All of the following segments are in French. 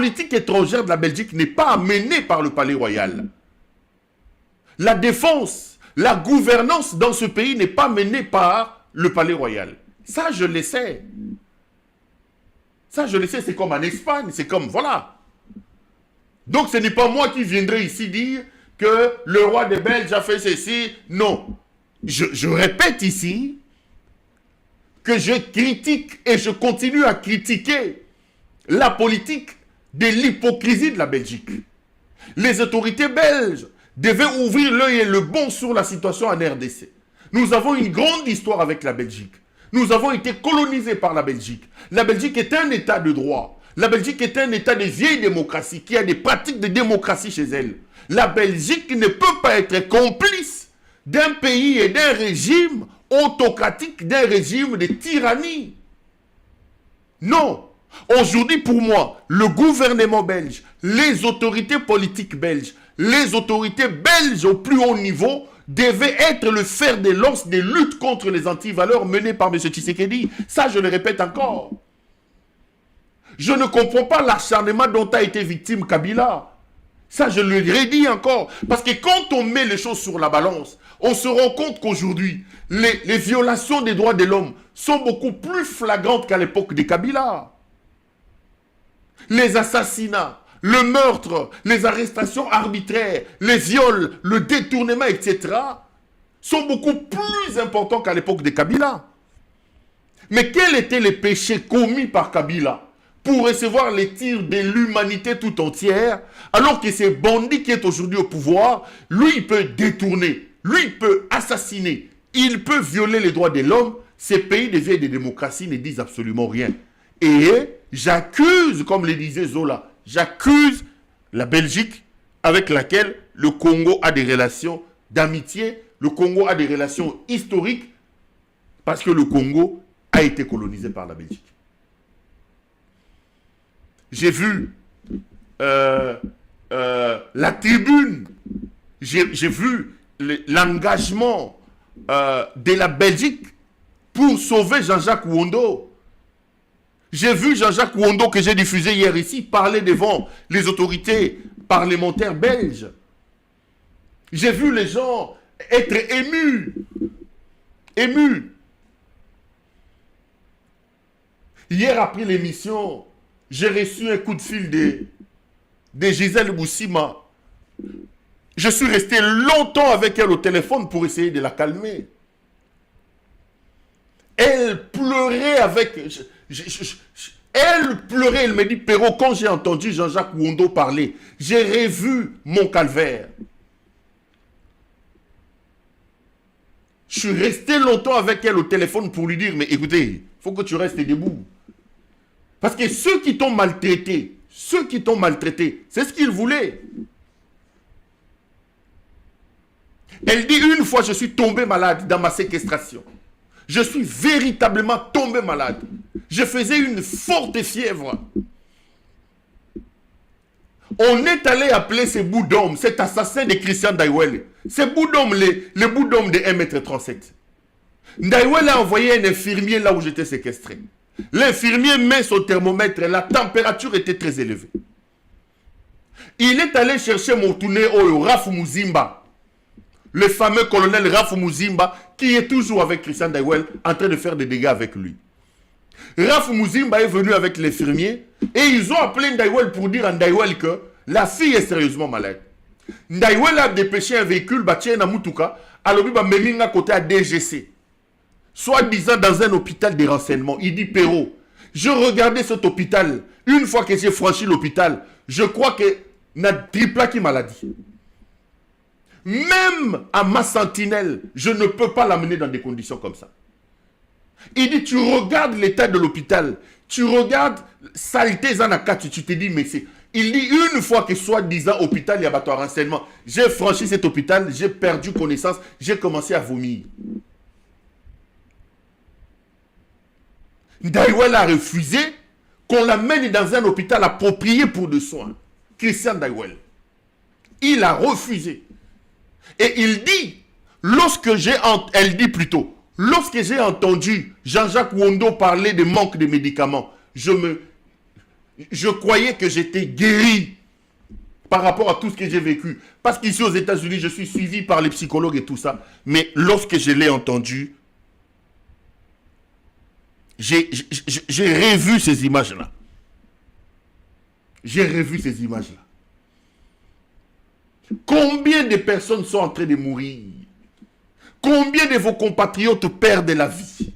politique étrangère de la Belgique n'est pas menée par le Palais Royal. La défense, la gouvernance dans ce pays n'est pas menée par le Palais Royal. Ça, je le sais. Ça, je le sais, c'est comme en Espagne, c'est comme, voilà. Donc, ce n'est pas moi qui viendrai ici dire que le roi des Belges a fait ceci. Non. Je répète ici que je critique et je continue à critiquer la politique de l'hypocrisie de la Belgique. Les autorités belges devaient ouvrir l'œil et le bon sur la situation en RDC. Nous avons une grande histoire avec la Belgique. Nous avons été colonisés par la Belgique. La Belgique est un état de droit. La Belgique est un état de vieille démocratie qui a des pratiques de démocratie chez elle. La Belgique ne peut pas être complice d'un pays et d'un régime autocratique, d'un régime de tyrannie. Non. Aujourd'hui, pour moi, le gouvernement belge, les autorités politiques belges, les autorités belges au plus haut niveau devaient être le fer de lance des luttes contre les antivaleurs menées par M. Tshisekedi. Ça, je le répète encore. Je ne comprends pas l'acharnement dont a été victime Kabila. Ça, je le redis encore. Parce que quand on met les choses sur la balance, on se rend compte qu'aujourd'hui, les violations des droits de l'homme sont beaucoup plus flagrantes qu'à l'époque de Kabila. Les assassinats, le meurtre, les arrestations arbitraires, les viols, le détournement, etc. sont beaucoup plus importants qu'à l'époque de Kabila. Mais quels étaient les péchés commis par Kabila pour recevoir les tirs de l'humanité tout entière, alors que ce bandit qui est aujourd'hui au pouvoir, lui, il peut détourner, lui, il peut assassiner, il peut violer les droits de l'homme. Ces pays de vieilles démocraties ne disent absolument rien. Et j'accuse, comme le disait Zola, j'accuse la Belgique avec laquelle le Congo a des relations d'amitié, le Congo a des relations historiques, parce que le Congo a été colonisé par la Belgique. J'ai vu la tribune, j'ai vu l'engagement de la Belgique pour sauver Jean-Jacques Ouondo. J'ai vu Jean-Jacques Ouondo, que j'ai diffusé hier ici, parler devant les autorités parlementaires belges. J'ai vu les gens être émus. Émus. Hier, après l'émission, j'ai reçu un coup de fil de Gisèle Boussima. Je suis resté longtemps avec elle au téléphone pour essayer de la calmer. Elle pleurait avec... elle pleurait, elle me dit, Perrault, quand j'ai entendu Jean-Jacques Ouondo parler, j'ai revu mon calvaire. Je suis resté longtemps avec elle au téléphone pour lui dire, mais écoutez, il faut que tu restes debout. Parce que ceux qui t'ont maltraité, c'est ce qu'ils voulaient. Elle dit, une fois, je suis tombé malade dans ma séquestration. Je suis véritablement tombé malade. Je faisais une forte fièvre. On est allé appeler ce bout d'homme, cet assassin de Christian Ndaiwele. Ce bout d'homme, le bout d'homme de 1,37 m. Ndaiwele a envoyé un infirmier là où j'étais séquestré. L'infirmier met son thermomètre, la température était très élevée. Il est allé chercher mon tourné au Raf Muzimba, le fameux colonel Raf Muzimba, qui est toujours avec Christian Ndaiwele, en train de faire des dégâts avec lui. Raf Muzimba est venu avec l'infirmier, et ils ont appelé Ndaiwele pour dire à Ndaiwele que la fille est sérieusement malade. Ndaiwele a dépêché un véhicule, bâti na Mutuka, à l'obiba meminga côté à DGC. Soi-disant dans un hôpital de renseignement. Il dit, Perrault, je regardais cet hôpital. Une fois que j'ai franchi l'hôpital, je crois que n'a triplé qui maladie. Même à ma sentinelle, je ne peux pas l'amener dans des conditions comme ça. Il dit, tu regardes l'état de l'hôpital, tu regardes saleté Zanaka, tu te dis, mais c'est... Il dit, une fois que soi-disant hôpital, il y a battu renseignement, j'ai franchi cet hôpital, j'ai perdu connaissance, j'ai commencé à vomir. Ndaiwele a refusé qu'on l'amène dans un hôpital approprié pour des soins. Christian Ndaiwele. Il a refusé. Et il dit, lorsque j'ai entendu Jean-Jacques Ouondo parler de manque de médicaments, je me Je croyais que j'étais guéri par rapport à tout ce que j'ai vécu. Parce qu'ici aux États-Unis, je suis suivi par les psychologues et tout ça. Mais lorsque je l'ai entendu, j'ai revu ces images-là. J'ai revu ces images-là. Combien de personnes sont en train de mourir? Combien de vos compatriotes perdent la vie?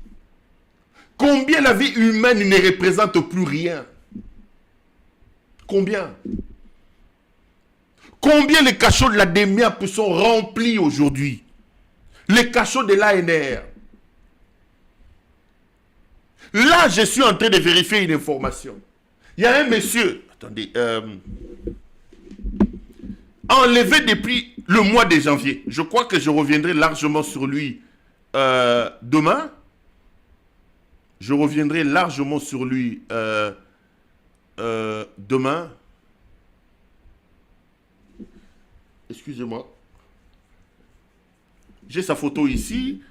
Combien la vie humaine ne représente plus rien? Combien? Combien les cachots de la DEMIAP sont remplis aujourd'hui? Les cachots de l'ANR. Là, je suis en train de vérifier une information. Il y a un monsieur, attendez, enlevé depuis le mois de janvier. Je crois que je reviendrai largement sur lui demain. Je reviendrai largement sur lui demain. Excusez-moi. J'ai sa photo ici.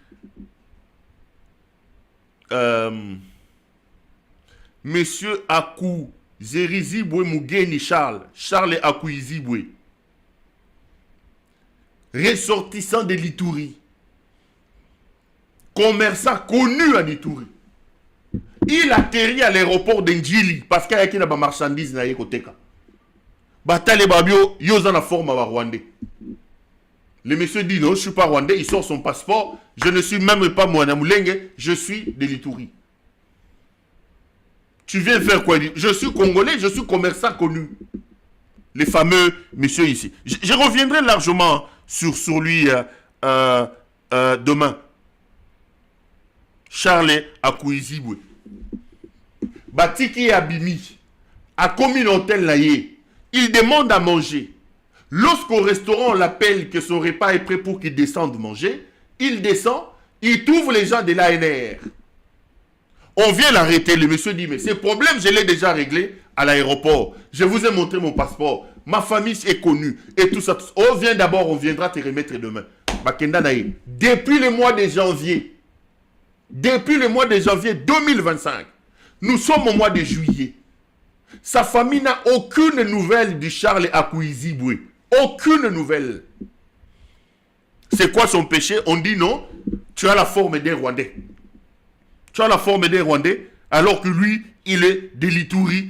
Monsieur Akou Zerizibwe Mugeni Charles Akou Izibwe, ressortissant de l'Ituri, commerçant connu à l'Ituri. Il atterrit à l'aéroport d'Ndjili parce qu'il y a des marchandises na yekoteka. Batale babio yoza na forme à Rwandais. Le monsieur dit non, je ne suis pas rwandais, il sort son passeport, je ne suis même pas Mwanamulenge, je suis de l'Ituri. Tu viens faire quoi? Je suis congolais, je suis commerçant connu. Les fameux messieurs ici. Je reviendrai largement sur lui demain. Charles Akouizibwe. Batiki Abimi a commis l'hôtel Naye. Il demande à manger. Lorsqu'au restaurant on l'appelle que son repas est prêt pour qu'il descende manger, il descend, il trouve les gens de l'ANR. On vient l'arrêter, le monsieur dit, mais ce problème, je l'ai déjà réglé à l'aéroport. Je vous ai montré mon passeport. Ma famille est connue. Et tout ça. On vient d'abord, on viendra te remettre demain. Bakenda Naye. Depuis le mois de janvier, 2025, nous sommes au mois de juillet. Sa famille n'a aucune nouvelle du Charles Akouizibwe. Aucune nouvelle. C'est quoi son péché? On dit non, tu as la forme d'un Rwandais. Tu as la forme d'un Rwandais, alors que lui, il est de l'Ituri,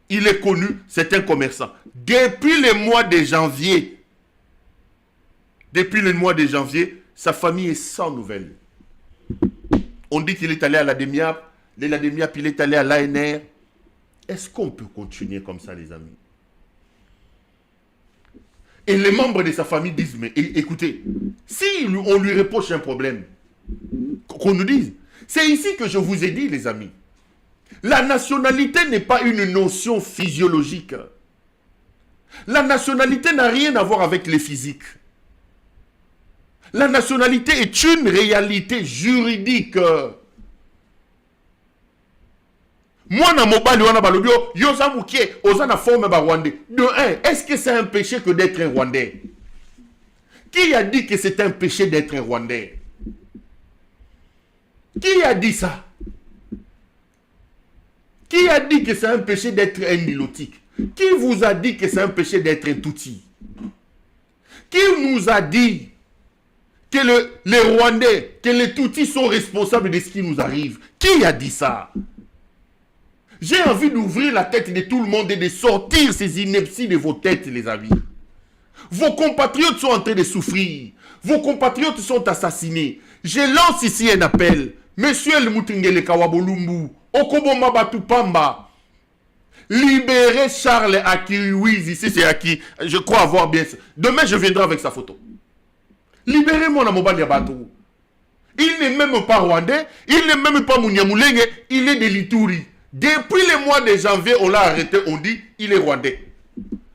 il est connu, c'est un commerçant. Depuis le mois de janvier, sa famille est sans nouvelles. On dit qu'il est allé à la DEMIAP, il est allé à l'ANR. Est-ce qu'on peut continuer comme ça, les amis? Et les membres de sa famille disent, mais écoutez, si on lui reproche un problème, qu'on nous dise. C'est ici que je vous ai dit, les amis. La nationalité n'est pas une notion physiologique. La nationalité n'a rien à voir avec les physiques. La nationalité est une réalité juridique. Moi, na mobali wana balobio, yoza mukie, oza na forme ba Rwandais. De un, est-ce que c'est un péché que d'être un Rwandais? Qui a dit que c'est un péché d'être un Rwandais? Qui a dit ça? Qui a dit que c'est un péché d'être un nilotique? Qui vous a dit que c'est un péché d'être un Tutsi? Qui nous a dit que les Rwandais, que les Tutsis sont responsables de ce qui nous arrive? Qui a dit ça? J'ai envie d'ouvrir la tête de tout le monde et de sortir ces inepties de vos têtes, les amis. Vos compatriotes sont en train de souffrir. Vos compatriotes sont assassinés. Je lance ici un appel. Monsieur El Moutingele Kawabolumbu, Okoboma Batupamba, libérez Charles Akiriwiz. Ici, c'est Aki. Je crois avoir bien ça. Demain, je viendrai avec sa photo. Libérez-moi Namobali Yabatou. Il n'est même pas rwandais. Il n'est même pas Munyamulenge. Il est de l'Ituri. Depuis le mois de janvier, on l'a arrêté. On dit il est rwandais.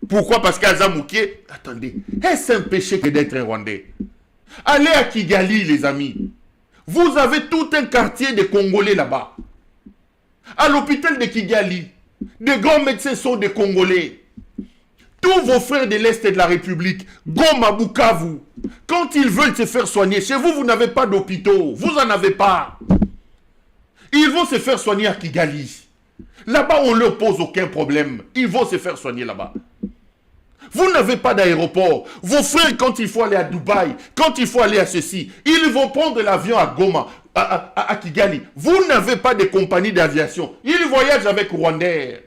Pourquoi? Parce qu'Azamouké, attendez, est-ce un péché que d'être un rwandais? Allez à Kigali, les amis. Vous avez tout un quartier de Congolais là-bas. À l'hôpital de Kigali, des grands médecins sont des Congolais. Tous vos frères de l'Est de la République, Goma, Bukavu, quand ils veulent se faire soigner, chez vous, vous n'avez pas d'hôpitaux. Vous n'en avez pas. Ils vont se faire soigner à Kigali. Là-bas, on ne leur pose aucun problème. Ils vont se faire soigner là-bas. Vous n'avez pas d'aéroport. Vos frères, quand il faut aller à Dubaï, quand il faut aller à ceci, ils vont prendre l'avion à Goma, à Kigali. Vous n'avez pas de compagnie d'aviation. Ils voyagent avec Rwandair.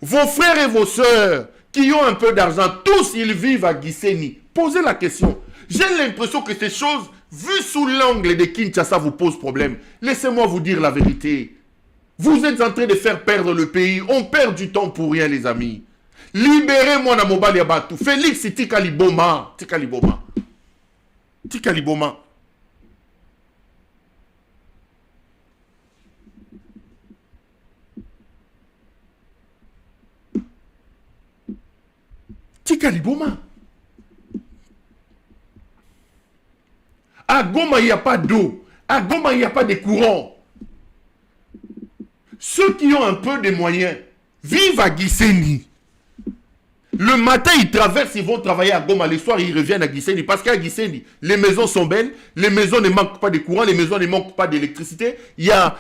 Vos frères et vos sœurs qui ont un peu d'argent, tous ils vivent à Gisenyi. Posez la question. J'ai l'impression que ces choses, vues sous l'angle de Kinshasa, vous posent problème. Laissez-moi vous dire la vérité. Vous êtes en train de faire perdre le pays. On perd du temps pour rien, les amis. Libérez-moi na mobali ya batu. Félix tika liboma. Tika liboma. Tika liboma. Tika liboma. À Goma, il n'y a pas d'eau. À Goma, il n'y a pas de courant. Ceux qui ont un peu de moyens vivent à Gisenyi. Le matin, ils traversent, ils vont travailler à Goma. Le soir, ils reviennent à Gisenyi. Parce qu'à Gisenyi, les maisons sont belles. Les maisons ne manquent pas de courant. Les maisons ne manquent pas d'électricité. Il y a...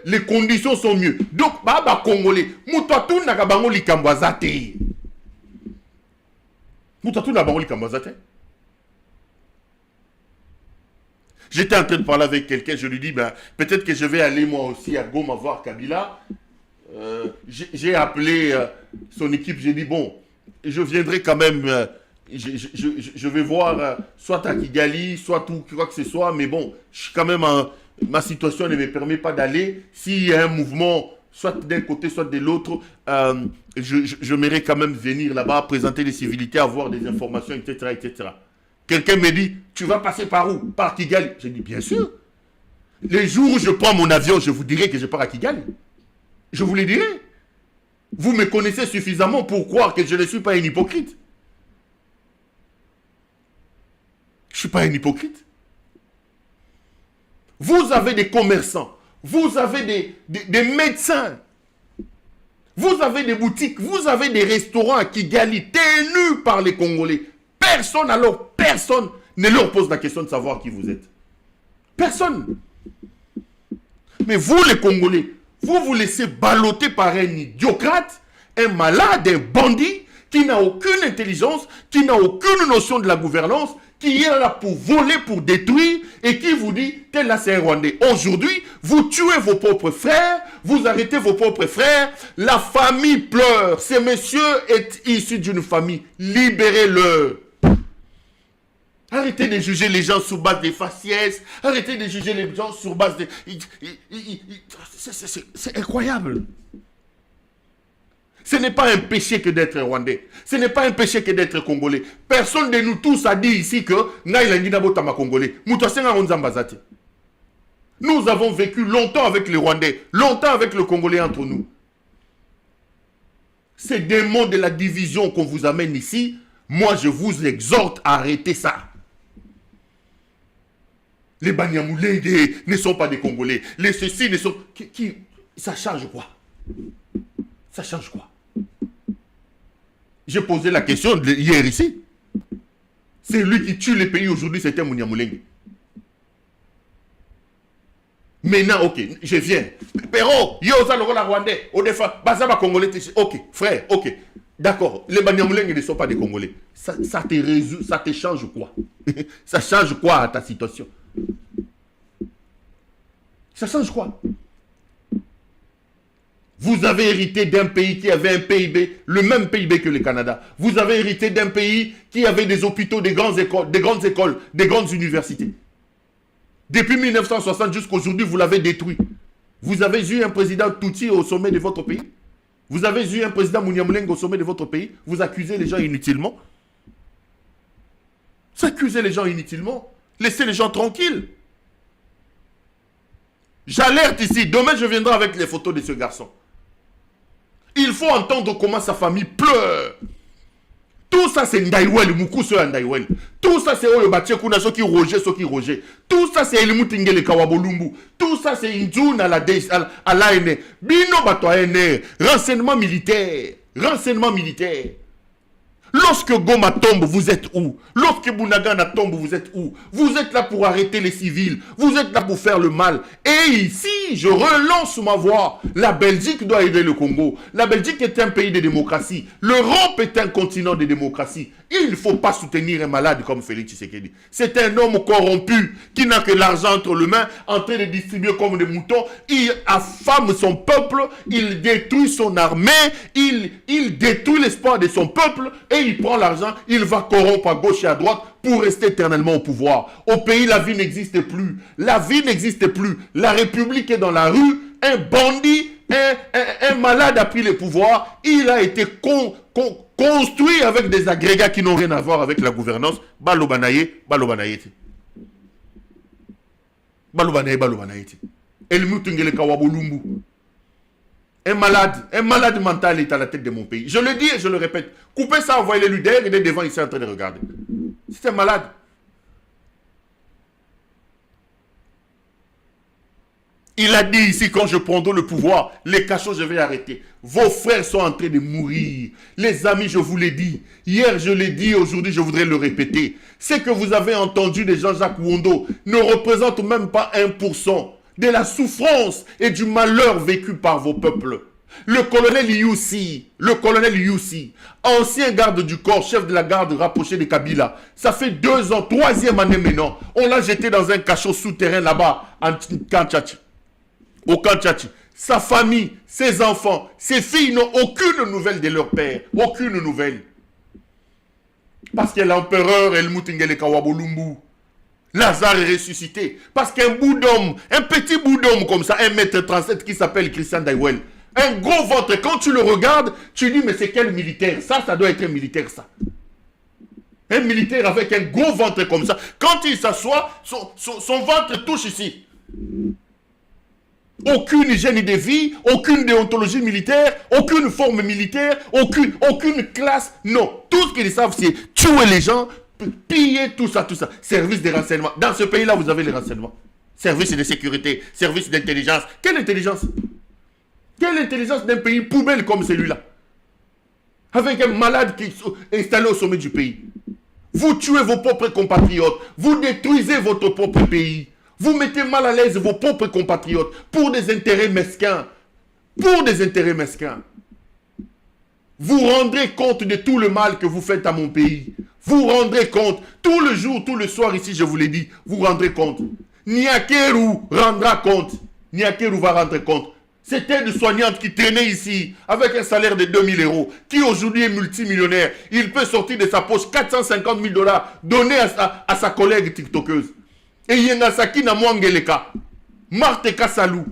les conditions sont mieux. Donc, Baba Congolais, Moutatou n'a pas de Kambazate. Moutatou n'a pas de Kambazate. J'étais en train de parler avec quelqu'un. Je lui dis, ben, peut-être que je vais aller moi aussi à Goma voir Kabila. J'ai appelé son équipe, j'ai dit bon, je viendrai quand même, je vais voir soit à Kigali, soit tout, quoi que ce soit, mais bon, je suis quand même ma situation ne me permet pas d'aller. S'il y a un mouvement, soit d'un côté, soit de l'autre, je m'aimerais quand même venir là-bas, présenter les civilités, avoir des informations, etc., etc. Quelqu'un me dit, tu vas passer par où? Par Kigali. J'ai dit, bien sûr. Les jours où je prends mon avion, je vous dirai que je pars à Kigali. Je vous le dirai. Vous me connaissez suffisamment pour croire que je ne suis pas un hypocrite. Je ne suis pas un hypocrite. Vous avez des commerçants. Vous avez des médecins. Vous avez des boutiques. Vous avez des restaurants à Kigali tenus par les Congolais. Personne, alors personne ne leur pose la question de savoir qui vous êtes. Personne. Mais vous les Congolais, vous vous laissez balloter par un idiocrate, un malade, un bandit, qui n'a aucune intelligence, qui n'a aucune notion de la gouvernance, qui est là pour voler, pour détruire, et qui vous dit, tel là c'est un Rwandais. Aujourd'hui, vous tuez vos propres frères, vous arrêtez vos propres frères, la famille pleure. Ce monsieur est issu d'une famille, libérez-le. Arrêtez de juger les gens sur base des faciès. Arrêtez de juger les gens sur base de... C'est incroyable. Ce n'est pas un péché que d'être rwandais. Ce n'est pas un péché que d'être congolais. Personne de nous tous a dit ici que... Nous avons vécu longtemps avec les Rwandais, longtemps avec le Congolais entre nous. Ces démons de la division qu'on vous amène ici, moi je vous exhorte à arrêter ça. Les Banyamulenge ne sont pas des Congolais. Les ceci ne sont... Ça change quoi? Ça change quoi? J'ai posé la question hier ici. C'est lui qui tue les pays aujourd'hui, c'était Munyamulenge. Maintenant, ok, je viens. Pero, yo, ça le Rwandais. Au défend, Bazaba Congolais. Ok, frère, ok. D'accord, les Banyamulenge ne sont pas des Congolais. Ça te résout, ça te change quoi? Ça change quoi à ta situation? Ça change quoi? Vous avez hérité d'un pays qui avait un PIB, le même PIB que le Canada. Vous avez hérité d'un pays qui avait des hôpitaux, des grandes écoles, des grandes universités. Depuis 1960 jusqu'à aujourd'hui, vous l'avez détruit. Vous avez eu un président Tutsi au sommet de votre pays. Vous avez eu un président Munyamulenge au sommet de votre pays. Vous accusez les gens inutilement. Vous accusez les gens inutilement. Laissez les gens tranquilles. J'alerte ici. Demain, je viendrai avec les photos de ce garçon. Il faut entendre comment sa famille pleure. Tout ça, c'est Ndaïwel, Moukousso Ndaïwel. Tout ça, c'est Oyobache Kuna, ceux qui Roger. Tout ça, c'est Elimutingele Kawabolumbu. Tout ça, c'est Indjoun à l'ANR. Bino Bato ANR. Renseignement militaire. Lorsque Goma tombe, vous êtes où? Lorsque Bunagana tombe, vous êtes où? Vous êtes là pour arrêter les civils. Vous êtes là pour faire le mal. Et ici, je relance ma voix. La Belgique doit aider le Congo. La Belgique est un pays de démocratie. L'Europe est un continent de démocratie. Il ne faut pas soutenir un malade comme Félix Tshisekedi. C'est un homme corrompu qui n'a que l'argent entre les mains, en train de distribuer comme des moutons. Il affame son peuple, il détruit son armée, il détruit l'espoir de son peuple et il prend l'argent, il va corrompre à gauche et à droite pour rester éternellement au pouvoir. Au pays, la vie n'existe plus. La vie n'existe plus. La République est dans la rue. Un bandit, un malade a pris le pouvoir. Il a été construit avec des agrégats qui n'ont rien à voir avec la gouvernance. Balobanaye, balobanaye. Balobanaye, balobanaye. Elmutungele Kawabolumbu. Un malade mental est à la tête de mon pays. Je le dis et je le répète. Coupez ça, envoyez-le lui derrière, il est devant ici en train de regarder. C'est un malade. Il a dit ici, quand je prendrai le pouvoir, les cachots, je vais arrêter. Vos frères sont en train de mourir. Les amis, je vous l'ai dit. Hier, je l'ai dit, aujourd'hui, je voudrais le répéter. Ce que vous avez entendu de Jean-Jacques Wondo ne représente même pas 1% de la souffrance et du malheur vécu par vos peuples. Le colonel Youssi, ancien garde du corps, chef de la garde rapproché de Kabila, ça fait 2 ans, 3e année maintenant, on l'a jeté dans un cachot souterrain là-bas, au Kantchachi. Sa famille, ses enfants, ses filles n'ont aucune nouvelle de leur père, aucune nouvelle. Parce que l'empereur Helmut Kawabolumbu, Lazare est ressuscité. Parce qu'un bout d'homme, un petit bout d'homme comme ça, 1m37 qui s'appelle Christian Daiwel, un gros ventre, quand tu le regardes, tu dis mais c'est quel militaire? Ça doit être un militaire ça. Un militaire avec un gros ventre comme ça. Quand il s'assoit, son ventre touche ici. Aucune hygiène de vie, aucune déontologie militaire, aucune forme militaire, aucune classe. Non, tout ce qu'ils savent c'est tuer les gens, piller tout ça. Service de renseignement. Dans ce pays-là, vous avez les renseignements. Service de sécurité, service d'intelligence. Quelle intelligence? Quelle intelligence d'un pays poubelle comme celui-là? Avec un malade qui est installé au sommet du pays. Vous tuez vos propres compatriotes. Vous détruisez votre propre pays. Vous mettez mal à l'aise vos propres compatriotes pour des intérêts mesquins. Pour des intérêts mesquins. Vous rendrez compte de tout le mal que vous faites à mon pays. Vous rendrez compte. Tout le jour, tout le soir ici, je vous l'ai dit. Vous rendrez compte. Niakeru rendra compte. Niakeru va rendre compte. Cette aide-soignante qui traînait ici avec un salaire de 2000 €, qui aujourd'hui est multimillionnaire, il peut sortir de sa poche 450 000 $ donner à sa collègue tiktokeuse. Et Yengasaki na Mwangeleka, Marthe Kassalou,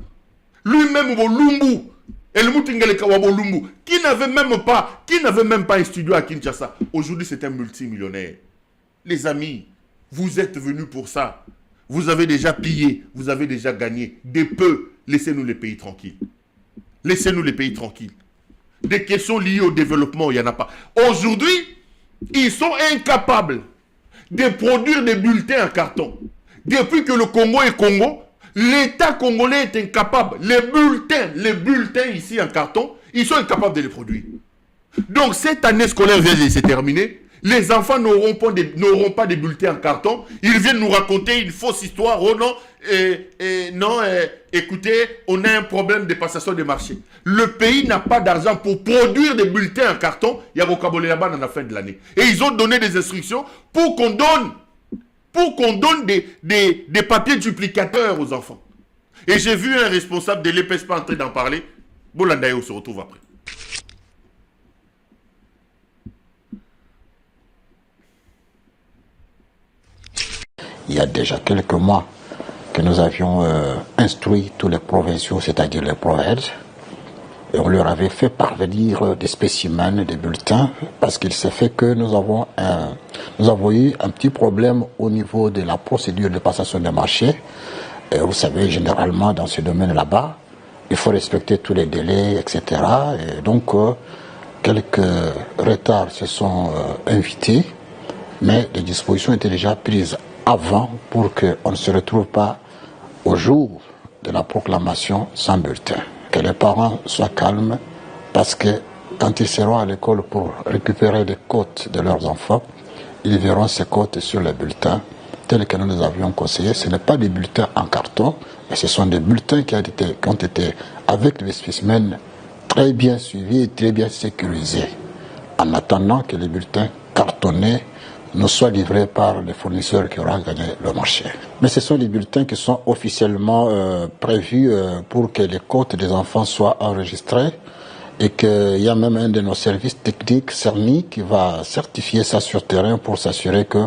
lui-même Bolumbu, Elmutingeleka Wabolumbu, qui n'avait même pas un studio à Kinshasa. Aujourd'hui, c'est un multimillionnaire. Les amis, vous êtes venus pour ça. Vous avez déjà pillé, vous avez déjà gagné. Des peu, laissez-nous les pays tranquilles. Laissez-nous les pays tranquilles. Des questions liées au développement, il n'y en a pas. Aujourd'hui, ils sont incapables de produire des bulletins en carton. Depuis que le Congo est Congo, l'État congolais est incapable. Les bulletins ici en carton, ils sont incapables de les produire. Donc cette année scolaire vient de se terminer. Les enfants n'auront pas de bulletins en carton. Ils viennent nous raconter une fausse histoire. Oh non, écoutez, on a un problème de passation de marché. Le pays n'a pas d'argent pour produire des bulletins en carton. Il y a Rokabolé là-bas dans la fin de l'année. Et ils ont donné des instructions pour qu'on donne des papiers duplicateurs aux enfants. Et j'ai vu un responsable de l'EPSP en train d'en parler. Bolandaye, on se retrouve après. Il y a déjà quelques mois que nous avions instruit tous les provinciaux, c'est-à-dire les provinces, et on leur avait fait parvenir des spécimens, des bulletins, parce qu'il s'est fait que nous avons eu un petit problème au niveau de la procédure de passation de marché. Et vous savez, généralement, dans ce domaine là-bas, il faut respecter tous les délais, etc. Et donc, quelques retards se sont invités, mais les dispositions étaient déjà prises avant pour qu'on ne se retrouve pas au jour de la proclamation sans bulletin. Que les parents soient calmes parce que Quand ils seront à l'école pour récupérer les cotes de leurs enfants, ils verront ces cotes sur les bulletins tels que nous les avions conseillés. Ce n'est pas des bulletins en carton, mais ce sont des bulletins qui ont été avec des spécimens très bien suivis et très bien sécurisés, en attendant que les bulletins cartonnés nous soient livrés par les fournisseurs qui auront gagné le marché. Mais ce sont des bulletins qui sont officiellement prévus pour que les cotes des enfants soient enregistrées, et qu'il y a même un de nos services techniques, CERNI, qui va certifier ça sur terrain pour s'assurer que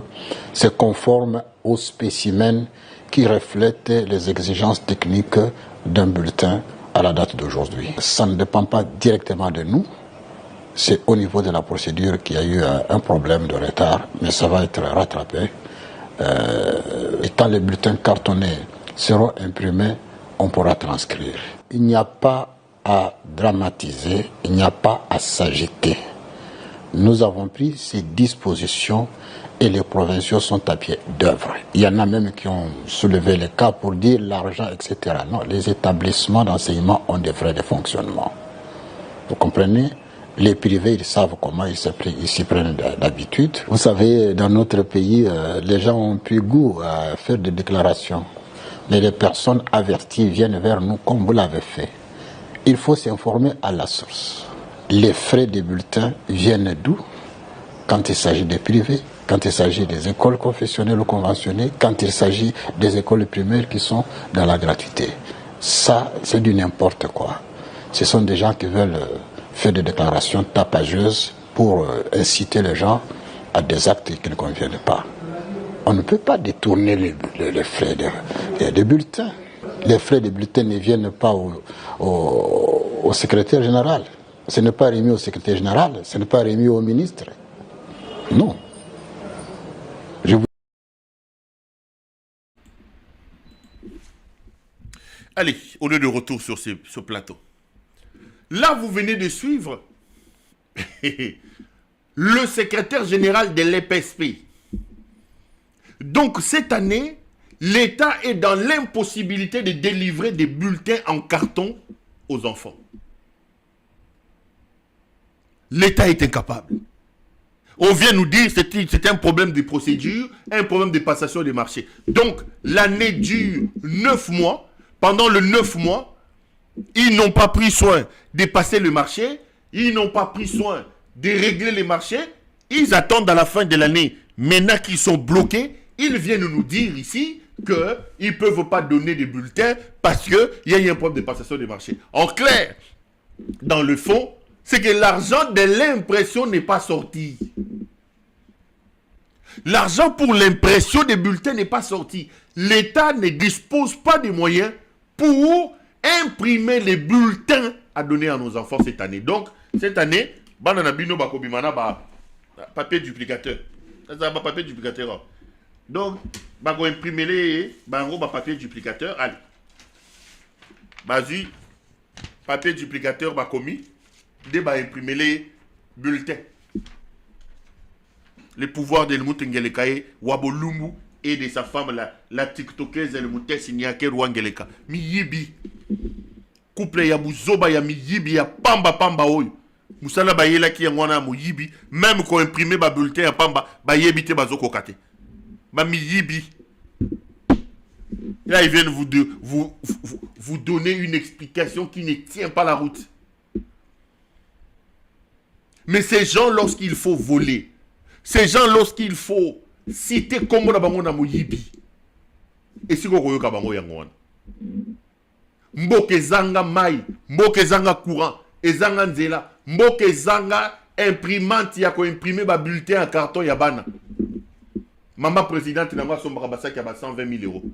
c'est conforme aux spécimens qui reflètent les exigences techniques d'un bulletin à la date d'aujourd'hui. Ça ne dépend pas directement de nous, c'est au niveau de la procédure qu'il y a eu un problème de retard, mais ça va être rattrapé. Et quand les bulletins cartonnés seront imprimés, on pourra transcrire. Il n'y a pas à dramatiser, il n'y a pas à s'agiter. Nous avons pris ces dispositions et les provinciaux sont à pied d'œuvre. Il y en a même qui ont soulevé les cas pour dire l'argent, etc. Non, les établissements d'enseignement ont des frais de fonctionnement. Vous comprenez? Les privés, ils savent comment ils s'y prennent d'habitude. Vous savez, dans notre pays, les gens ont plus goût à faire des déclarations. Mais les personnes averties viennent vers nous comme vous l'avez fait. Il faut s'informer à la source. Les frais des bulletins viennent d'où? Quand il s'agit des privés, quand il s'agit des écoles confessionnelles ou conventionnées, quand il s'agit des écoles primaires qui sont dans la gratuité. Ça, c'est du n'importe quoi. Ce sont des gens qui veulent faire des déclarations tapageuses pour inciter les gens à des actes qui ne conviennent pas. On ne peut pas détourner les frais des bulletins. Les frais des bulletins ne viennent pas au secrétaire général. Ce n'est pas remis au secrétaire général, ce n'est pas remis au ministre. Non. Allez, on est de retour sur ce plateau. Là, vous venez de suivre le secrétaire général de l'EPSP. Donc, cette année, l'État est dans l'impossibilité de délivrer des bulletins en carton aux enfants. L'État est incapable. On vient nous dire que c'est un problème de procédure, un problème de passation des marchés. Donc, l'année dure 9 mois. Pendant les 9 mois, ils n'ont pas pris soin de passer le marché. Ils n'ont pas pris soin de régler les marchés. Ils attendent à la fin de l'année. Maintenant qu'ils sont bloqués, ils viennent nous dire ici qu'ils ne peuvent pas donner des bulletins parce qu'il y a eu un problème de passation des marchés. En clair, dans le fond, c'est que l'argent de l'impression n'est pas sorti. L'argent pour l'impression des bulletins n'est pas sorti. L'État ne dispose pas des moyens pour imprimer les bulletins à donner à nos enfants cette année. Donc, cette année, bananabino bakobimana ba papier duplicateur. Ça va papier duplicateur. Donc, bako imprimer les bango ba papier duplicateur. Allez. Bazu papier duplicateur bakomi de ba imprimer les bulletins. Les pouvoirs de Lmutengelekaye Wabolumbu et de sa femme la tiktokeuse Lmutesi Nyake Rwangeleka. Mi yibi. Couple ya buzoba ya mi yibi ya pamba pamba oyo. Musala bayela ki yangwana mu yibi. Même qu'on imprime ba bulletin ya pamba ba yebite bazoko kate. Ba mi yibi. Là ils viennent vous donner une explication qui ne tient pas la route. Mais ces gens, lorsqu'il faut voler, ces gens, lorsqu'il faut citer comme on a bango na moyibi, et si vous voyez bango yangon, mboke zanga mai, mboke zanga courant, ezanga nzela, mboke zanga imprimante ya ko imprimer ba bulletin en carton ya bana. Maman présidente n'a pas son barabasa qui a 120 000 euros.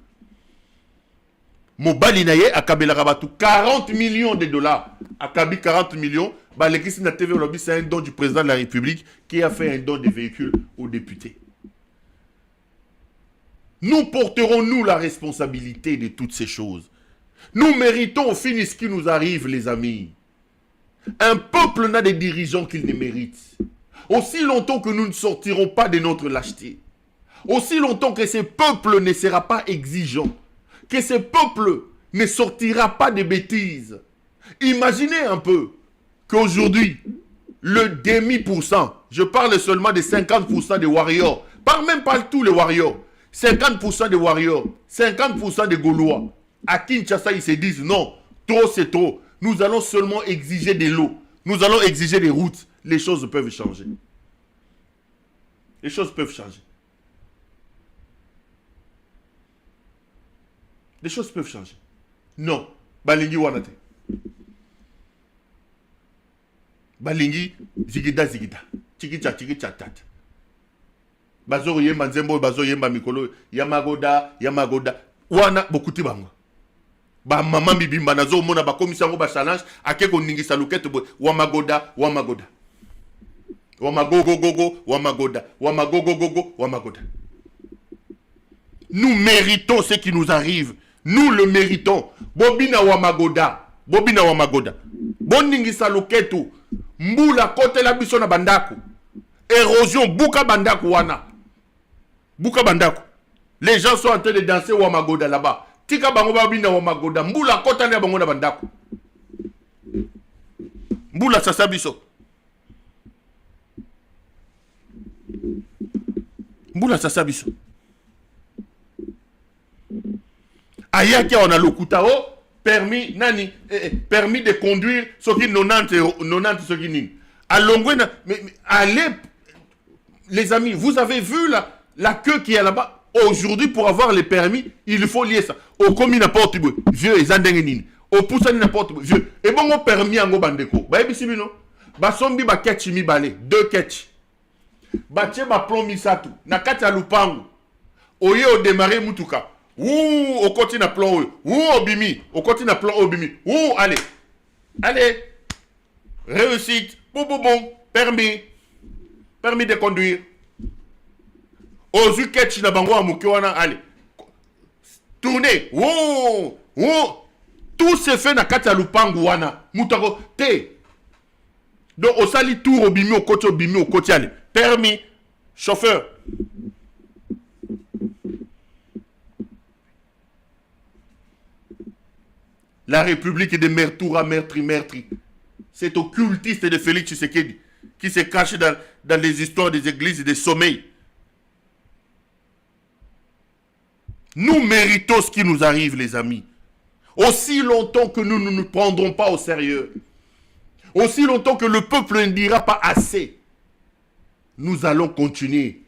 Mobali naye akabela rabatu 40 millions de dollars. Akabi 40 millions. Bah, l'église na TV lobby, c'est un don du président de la République qui a fait un don de véhicules aux députés. Nous porterons, nous, la responsabilité de toutes ces choses. Nous méritons au fin ce qui nous arrive, les amis. Un peuple n'a des dirigeants qu'il ne mérite. Aussi longtemps que nous ne sortirons pas de notre lâcheté, aussi longtemps que ce peuple ne sera pas exigeant, que ce peuple ne sortira pas de bêtises. Imaginez un peu qu'aujourd'hui, le demi-pourcent, je parle seulement des 50% des warriors, parle même pas de tous les warriors, 50% des warriors, 50% des Gaulois, à Kinshasa, ils se disent non, trop c'est trop, nous allons seulement exiger des lots, nous allons exiger des routes, les choses peuvent changer. Les choses peuvent changer. Les choses peuvent changer. Non, Balingi Wanate. Balingi, zigida, chikicha, tat. Bazo yemba nzembo, bazo yemba mikolo, yamagoda. Wana, bokuti bango. Ba mama bibimba nazo mona ba komisango ba challenge, ake ko ningisa lukete bo, wamagoda. Wamagoda. Nous méritons ce qui nous arrive. Nous le méritons. Bobina Wamagoda. Boningisa loketu. Mbula kote la biso na bandaku. Érosion, buka bandaku wana. Les gens sont en train de danser Wamagoda là-bas. Tika bango babina Wamagoda. Mbula kote na bango na bandaku. Mbula sasa biso. Mbula sasa biso. Ayaki on a lokutao permis permis de conduire ce qui 90 ce qui nini. Alongwena mais allez les amis, vous avez vu la queue qui est là-bas aujourd'hui pour avoir les permis, il faut lier ça. Au commis n'importe où, vieux et zandengenine. Au poussani n'importe où, vieux. Et bon on permis en go bandeko. Ba ebisibino. Ba sombi ba ketchi mi balé, 2 ketchi. Ba tche ba plombi satu. Na kati ya lupangu. Oye o démarrer mutuka. Ouh, au continue à plan ouh, obimi, au continue à plan obimi. Ouh, allez. Réussite. Bon, permis de conduire. Ozu ketchi na bango amukiwana, allez. Tournez. Ouh. Tout se fait na kati ya lupangu wana. Mutako te. Donc au sali tour obimi au côté allez. Permis. Chauffeur. La République de Mertoura, meurtri. C'est occultiste de Félix Tshisekedi qui se cache dans les histoires des églises et des sommeils. Nous méritons ce qui nous arrive, les amis. Aussi longtemps que nous ne nous prendrons pas au sérieux, aussi longtemps que le peuple ne dira pas assez, nous allons continuer.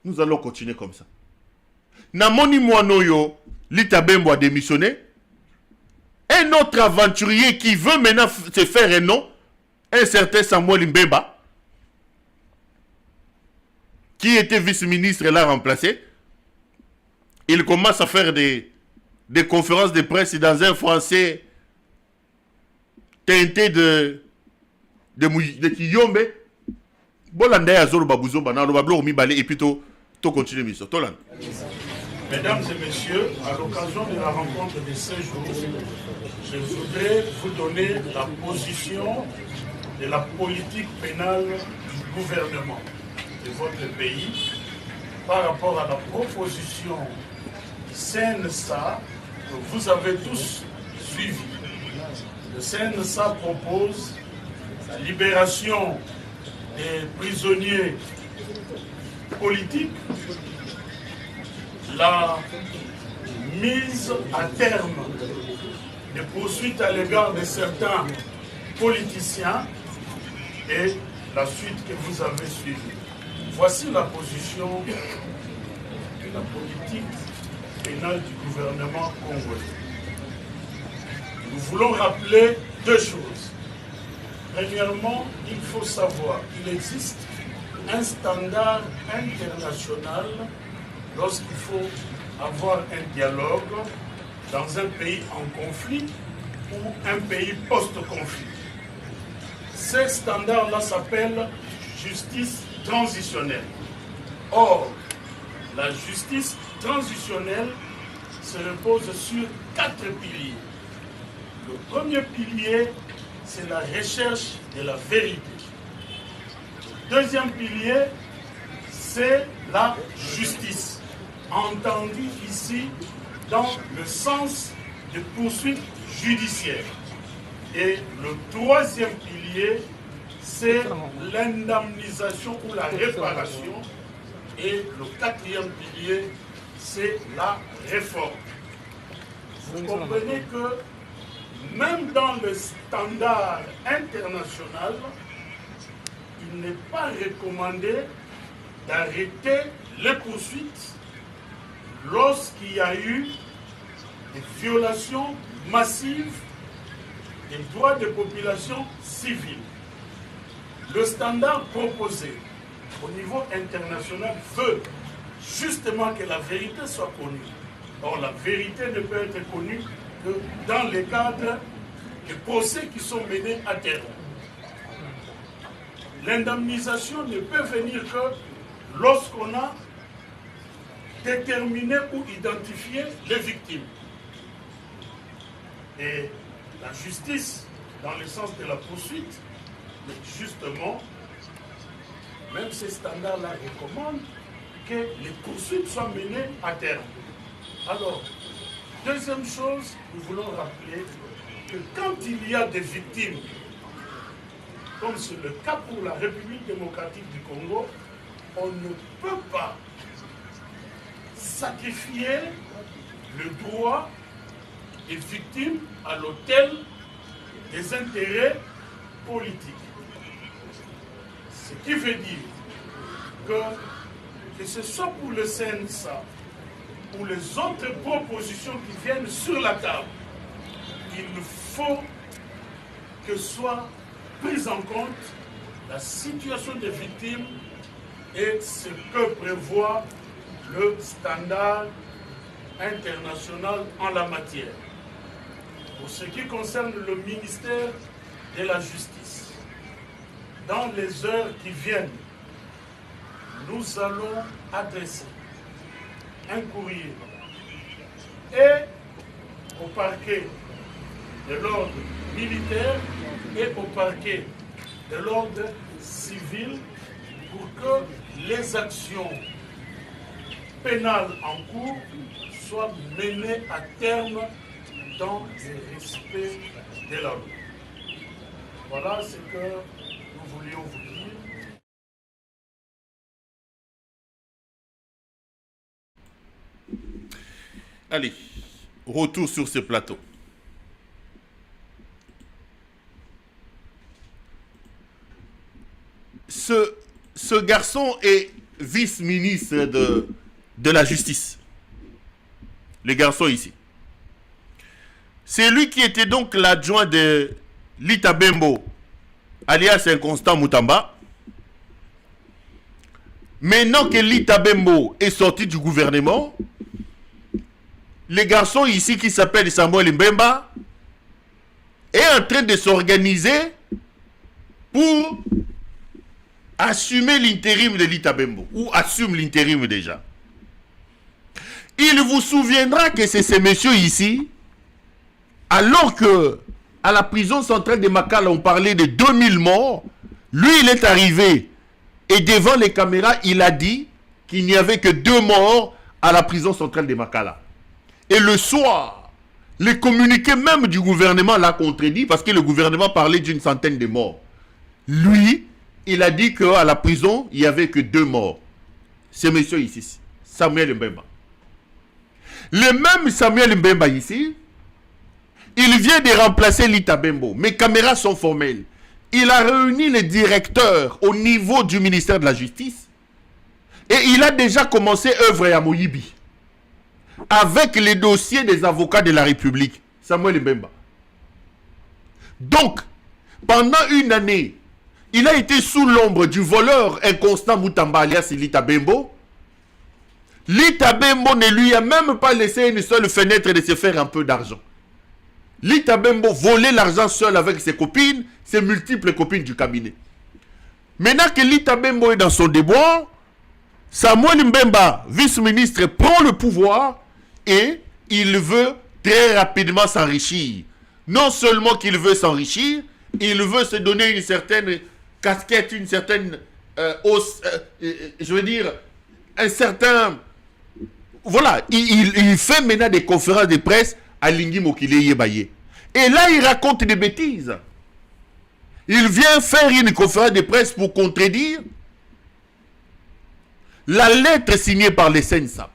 Nous allons continuer comme ça. Namoni Mwanoyo, Litabembo a démissionné. Un autre aventurier qui veut maintenant se faire un nom, un certain Samuel Mbemba, qui était vice-ministre, l'a remplacé. Il commence à faire des conférences de presse dans un français teinté de Kiyombe. Bolanda ya zolo babuzo bana lo bablo mi balé et puis to continuer mission. Tolan. Mesdames et messieurs, à l'occasion de la rencontre de ce jour, je voudrais vous donner la position de la politique pénale du gouvernement de votre pays par rapport à la proposition CNSA que vous avez tous suivie. Le CNSA propose la libération des prisonniers politiques, la mise à terme des poursuites à l'égard de certains politiciens et la suite que vous avez suivie. Voici la position de la politique pénale du gouvernement congolais. Nous voulons rappeler deux choses. Premièrement, il faut savoir qu'il existe un standard international lorsqu'il faut avoir un dialogue dans un pays en conflit ou un pays post-conflit. Ce standard-là s'appelle justice transitionnelle. Or, la justice transitionnelle se repose sur 4 piliers. Le premier pilier, c'est la recherche de la vérité. Le deuxième pilier, c'est la justice, entendue ici dans le sens de poursuite judiciaire. Et le troisième pilier, c'est l'indemnisation ou la réparation. Et le quatrième pilier, c'est la réforme. Vous comprenez que même dans le standard international, il n'est pas recommandé d'arrêter les poursuites lorsqu'il y a eu des violations massives des droits des populations civiles. Le standard proposé au niveau international veut justement que la vérité soit connue. Or, la vérité ne peut être connue que dans les cadres des procès qui sont menés à terme. L'indemnisation ne peut venir que lorsqu'on a déterminé ou identifié les victimes. Et la justice, dans le sens de la poursuite, justement, même ces standards-là recommandent que les poursuites soient menées à terme. Alors, deuxième chose, nous voulons rappeler que quand il y a des victimes, comme c'est le cas pour la République démocratique du Congo, on ne peut pas sacrifier le droit des victimes à l'autel des intérêts politiques. Ce qui veut dire que ce soit pour le CNSA ou les autres propositions qui viennent sur la table, il faut que soit prise en compte la situation des victimes et ce que prévoit le standard international en la matière. Pour ce qui concerne le ministère de la Justice, dans les heures qui viennent, nous allons adresser un courrier et au parquet de l'ordre militaire et au parquet de l'ordre civil pour que les actions pénales en cours soient menées à terme dans le respect de la loi. Voilà ce que nous voulions vous dire. Allez, retour sur ce plateau. Ce garçon est vice-ministre de la Justice. Le garçon ici. C'est lui qui était donc l'adjoint de Lita Bembo, alias Inconstant Moutamba. Maintenant que Lita Bembo est sorti du gouvernement, le garçon ici qui s'appelle Samuel Mbemba est en train de s'organiser pour assumer l'intérim de Lita Bembo, ou assume l'intérim déjà. Il vous souviendra que c'est ce monsieur ici, alors que à la prison centrale de Makala, on parlait de 2000 morts, lui il est arrivé et devant les caméras, il a dit qu'il n'y avait que 2 morts à la prison centrale de Makala. Et le soir, les communiqués même du gouvernement l'a contredit parce que le gouvernement parlait d'une centaine de morts. Lui, il a dit qu'à la prison, il n'y avait que 2 morts. Ce monsieur ici, Samuel Mbemba. Le même Samuel Mbemba ici, il vient de remplacer Lita Bembo. Mes caméras sont formelles. Il a réuni les directeurs au niveau du ministère de la Justice et il a déjà commencé œuvre à Moyibi avec les dossiers des avocats de la République. Samuel Mbemba. Donc, pendant une année, il a été sous l'ombre du voleur Inconstant Moutamba alias Lita Bembo. Lita Bembo ne lui a même pas laissé une seule fenêtre de se faire un peu d'argent. Lita Bembo volait l'argent seul avec ses copines, ses multiples copines du cabinet. Maintenant que Lita Bembo est dans son déboire, Samuel Mbemba, vice-ministre, prend le pouvoir et il veut très rapidement s'enrichir. Non seulement qu'il veut s'enrichir, il veut se donner une certaine casquette, une certaine je veux dire, un certain... Voilà, il fait maintenant des conférences de presse à Lingui Mokile Yebaye. Et là, il raconte des bêtises. Il vient faire une conférence de presse pour contredire la lettre signée par les Sensa.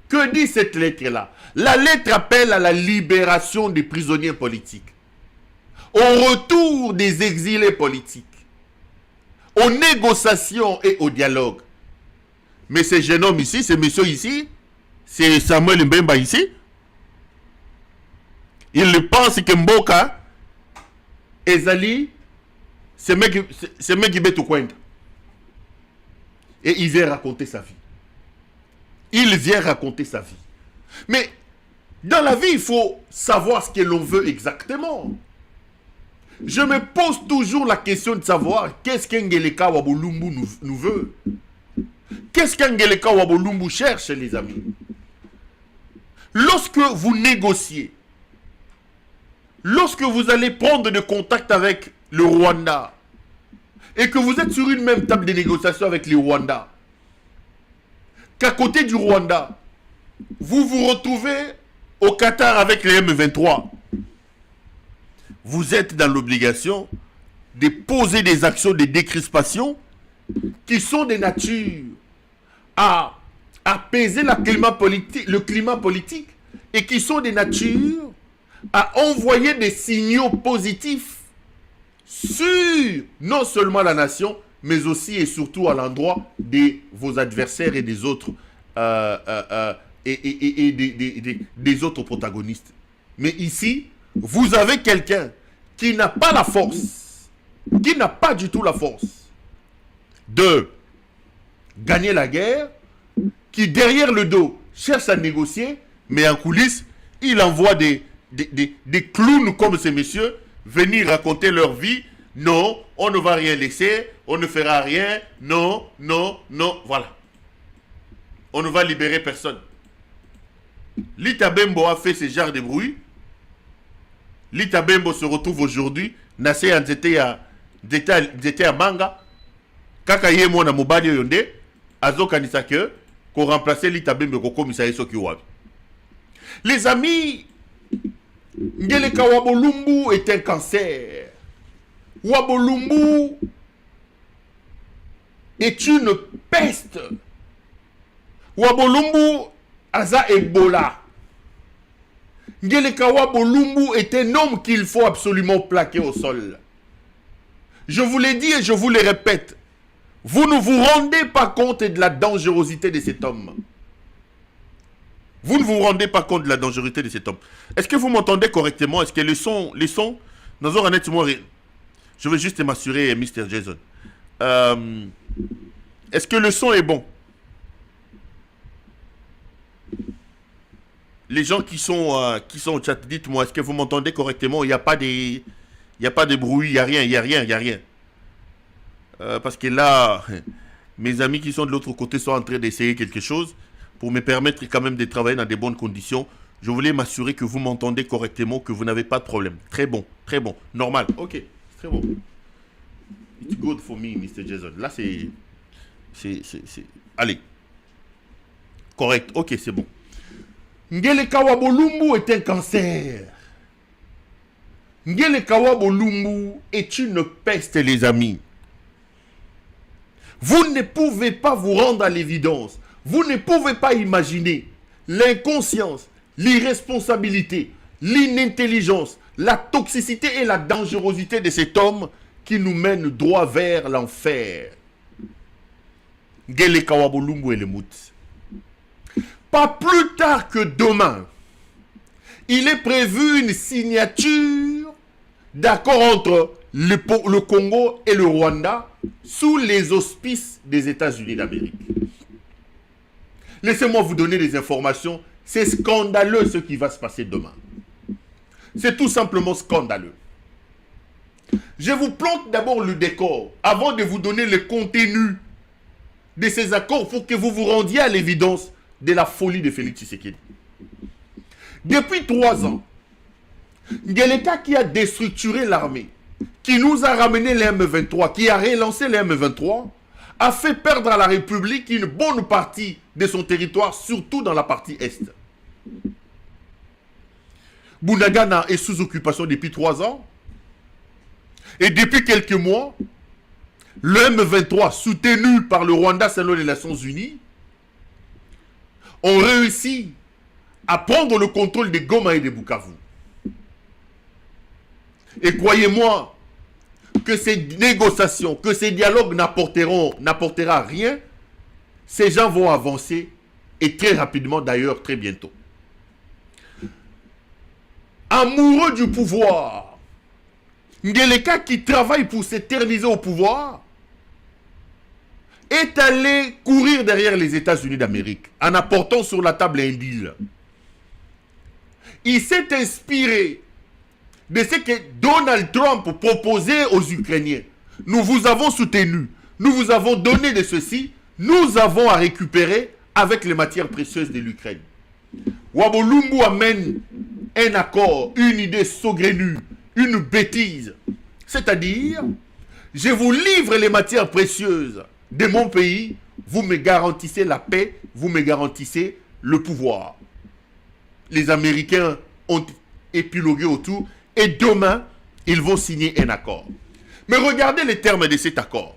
Que dit cette lettre-là? La lettre appelle à la libération des prisonniers politiques, au retour des exilés politiques, aux négociations et au dialogue. Mais ce jeune homme ici, ce monsieur ici, c'est Samuel Mbemba ici, il pense que Mboka, Ezali, c'est mec qui met tout coin. Et il vient raconter sa vie. Il vient raconter sa vie. Mais dans la vie, il faut savoir ce que l'on veut exactement. Je me pose toujours la question de savoir qu'est-ce qu'Ngeleka Wabolumbu nous veut. Qu'est-ce qu'Ngeleka Wabolumbu cherche, les amis? Lorsque vous négociez, lorsque vous allez prendre de contact avec le Rwanda et que vous êtes sur une même table de négociation avec le Rwanda, qu'à côté du Rwanda, vous vous retrouvez au Qatar avec les M23, vous êtes dans l'obligation de poser des actions de décrispation qui sont de nature à apaiser le climat politique et qui sont de nature à envoyer des signaux positifs sur non seulement la nation, mais aussi et surtout à l'endroit de vos adversaires et des autres des autres protagonistes. Mais ici, vous avez quelqu'un qui n'a pas la force, qui n'a pas du tout la force de gagner la guerre, qui derrière le dos cherche à négocier, mais en coulisses, il envoie des clowns comme ces messieurs venir raconter leur vie. Non, on ne va rien laisser, on ne fera rien, non, non, non, voilà. On ne va libérer personne. Lita Bembo a fait ce genre de bruit. Lita Bembo se retrouve aujourd'hui, Nassé en était à Manga, Kaka ye mona mobali yonde, Azo kanisa que, qu'on remplaçait Lita Bembo comme ça est wabi. Les amis, Ngeleka Wabolumbu est un cancer. Wabolumbu est une peste. Wabolumbu aza Ebola. Ngeleka Wabolumbu est un homme qu'il faut absolument plaquer au sol. Je vous l'ai dit et je vous le répète. Vous ne vous rendez pas compte de la dangerosité de cet homme. Vous ne vous rendez pas compte de la dangerosité de cet homme. Est-ce que vous m'entendez correctement? Est-ce que les sons, nous aurons nettement. Je veux juste m'assurer, Mr. Jason. Est-ce que le son est bon? Les gens qui sont au chat, dites-moi, est-ce que vous m'entendez correctement? Il n'y a pas de bruit, il n'y a rien. Parce que là, mes amis qui sont de l'autre côté sont en train d'essayer quelque chose pour me permettre quand même de travailler dans de bonnes conditions. Je voulais m'assurer que vous m'entendez correctement, que vous n'avez pas de problème. Très bon, normal. Ok, très bon. It's good for me, Mr. Jason. Là, c'est... Allez. Correct, ok, c'est bon. Ngeleka Wabolumbu est un cancer. Ngeleka Wabolumbu est une peste, les amis. Vous ne pouvez pas vous rendre à l'évidence. Vous ne pouvez pas imaginer l'inconscience, l'irresponsabilité, l'inintelligence, la toxicité et la dangerosité de cet homme qui nous mène droit vers l'enfer. Ngeleka Wabolumbu et le mout. Pas plus tard que demain, il est prévu une signature d'accord entre le Congo et le Rwanda sous les auspices des États-Unis d'Amérique. Laissez-moi vous donner des informations. C'est scandaleux ce qui va se passer demain. C'est tout simplement scandaleux. Je vous plante d'abord le décor avant de vous donner le contenu de ces accords pour que vous vous rendiez à l'évidence de la folie de Félix Tshisekedi. Depuis 3 ans, Ngeleka qui a déstructuré l'armée, qui nous a ramené les M23, qui a relancé les M23, a fait perdre à la République une bonne partie de son territoire, surtout dans la partie Est. Bunagana est sous occupation depuis 3 ans. Et depuis quelques mois, le M23, soutenu par le Rwanda selon les Nations Unies, ont réussi à prendre le contrôle de Goma et de Bukavu. Et croyez-moi que ces négociations, que ces dialogues n'apportera rien. Ces gens vont avancer et très rapidement, d'ailleurs, très bientôt. Amoureux du pouvoir, Ngeleka qui travaille pour s'éterniser au pouvoir est allé courir derrière les États-Unis d'Amérique en apportant sur la table un deal. Il s'est inspiré de ce que Donald Trump proposait aux Ukrainiens. Nous vous avons soutenu, nous vous avons donné de ceci, nous avons à récupérer avec les matières précieuses de l'Ukraine. Wabolumbu amène un accord, une idée saugrenue, une bêtise. C'est-à-dire, je vous livre les matières précieuses de mon pays, vous me garantissez la paix, vous me garantissez le pouvoir. Les Américains ont épilogué autour et demain, ils vont signer un accord. Mais regardez les termes de cet accord.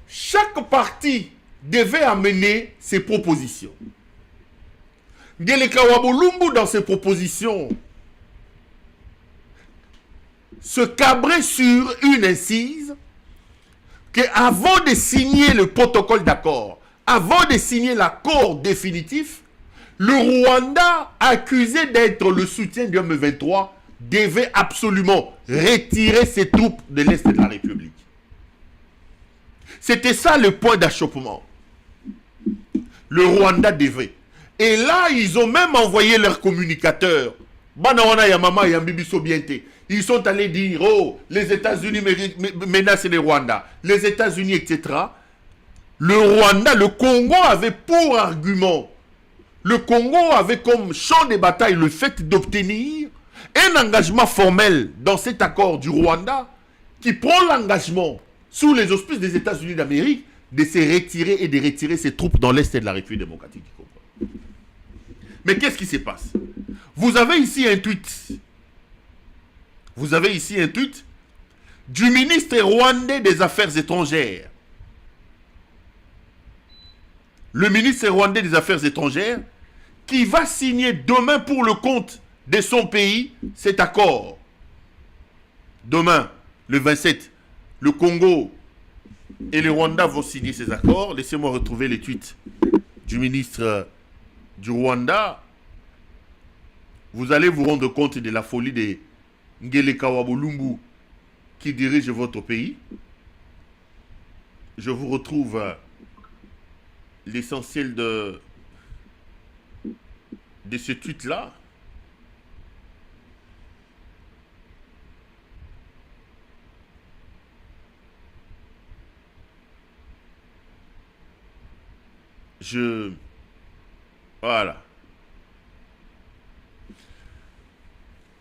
Chaque partie devait amener ses propositions. Ngeleka Wabolumbu, dans ses propositions, se cabrait sur une incise qu'avant de signer le protocole d'accord, avant de signer l'accord définitif, le Rwanda, accusé d'être le soutien du M23, devait absolument retirer ses troupes de l'Est de la République. C'était ça le point d'achoppement. Le Rwanda devait. Et là, ils ont même envoyé leurs communicateurs. Ils sont allés dire, oh, les États-Unis menacent le Rwanda. Les États-Unis, etc. Le Rwanda, le Congo avait pour argument, le Congo avait comme champ de bataille le fait d'obtenir un engagement formel dans cet accord du Rwanda qui prend l'engagement sous les auspices des États-Unis d'Amérique de se retirer et de retirer ses troupes dans l'Est de la République démocratique du Congo. Mais qu'est-ce qui se passe? Vous avez ici un tweet. Vous avez ici un tweet du ministre rwandais des Affaires étrangères. Le ministre rwandais des Affaires étrangères qui va signer demain pour le compte de son pays cet accord. Demain, le 27, le Congo et le Rwanda vont signer ces accords. Laissez-moi retrouver les tweets du ministre du Rwanda. Vous allez vous rendre compte de la folie de Ngeleka Wabolumbu qui dirige votre pays. Je vous retrouve l'essentiel de ce tweet-là. Voilà.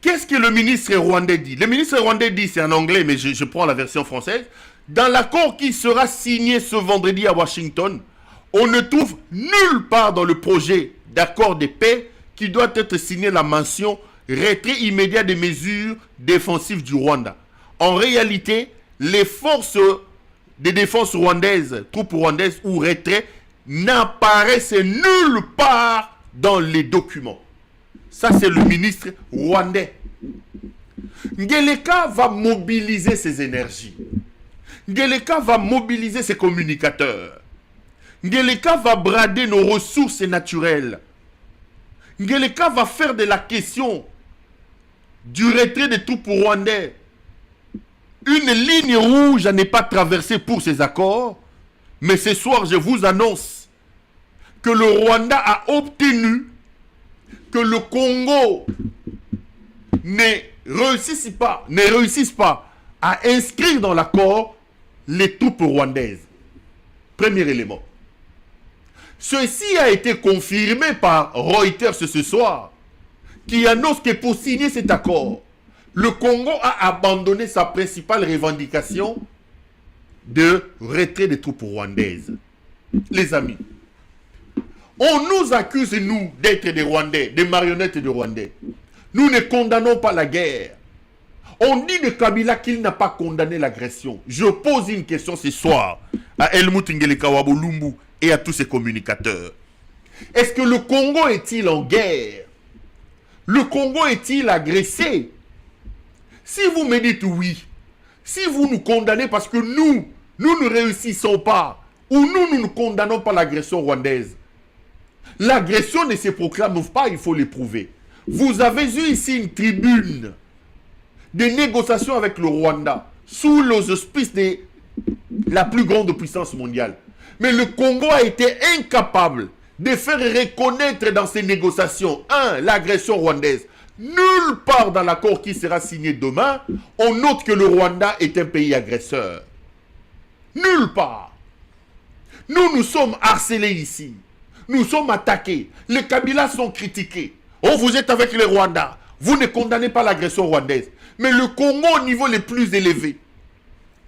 Qu'est-ce que le ministre rwandais dit? Le ministre rwandais dit, c'est en anglais, mais je prends la version française. Dans l'accord qui sera signé ce vendredi à Washington, on ne trouve nulle part dans le projet d'accord de paix qui doit être signé la mention retrait immédiat des mesures défensives du Rwanda. En réalité, les forces de défense rwandaises, troupes rwandaises ou retrait, n'apparaissent nulle part dans les documents. Ça, c'est le ministre rwandais. Ngeleka va mobiliser ses énergies. Ngeleka va mobiliser ses communicateurs. Ngeleka va brader nos ressources naturelles. Ngeleka va faire de la question du retrait des troupes rwandais une ligne rouge à ne pas traverser pour ces accords. Mais ce soir, je vous annonce que le Rwanda a obtenu que le Congo ne réussisse pas à inscrire dans l'accord les troupes rwandaises. Premier élément. Ceci a été confirmé par Reuters ce soir, qui annonce que pour signer cet accord, le Congo a abandonné sa principale revendication de retrait des troupes rwandaises. Les amis, on nous accuse, nous, d'être des Rwandais, des marionnettes de Rwandais. Nous ne condamnons pas la guerre. On dit de Kabila qu'il n'a pas condamné l'agression. Je pose une question ce soir à Helmut Ngeleka-Wabo Lumbu et à tous ses communicateurs. Est-ce que le Congo est-il en guerre? Le Congo est-il agressé? Si vous me dites oui, si vous nous condamnez parce que nous ne réussissons pas, ou nous ne condamnons pas l'agression rwandaise, l'agression ne se proclame pas, il faut l'éprouver. Vous avez eu ici une tribune de négociations avec le Rwanda, sous les auspices de la plus grande puissance mondiale. Mais le Congo a été incapable de faire reconnaître dans ces négociations, l'agression rwandaise. Nulle part dans l'accord qui sera signé demain, on note que le Rwanda est un pays agresseur. Nulle part. Nous sommes harcelés ici. Nous sommes attaqués. Les Kabylas sont critiqués. Oh, vous êtes avec les Rwandais. Vous ne condamnez pas l'agression rwandaise. Mais le Congo, au niveau le plus élevé,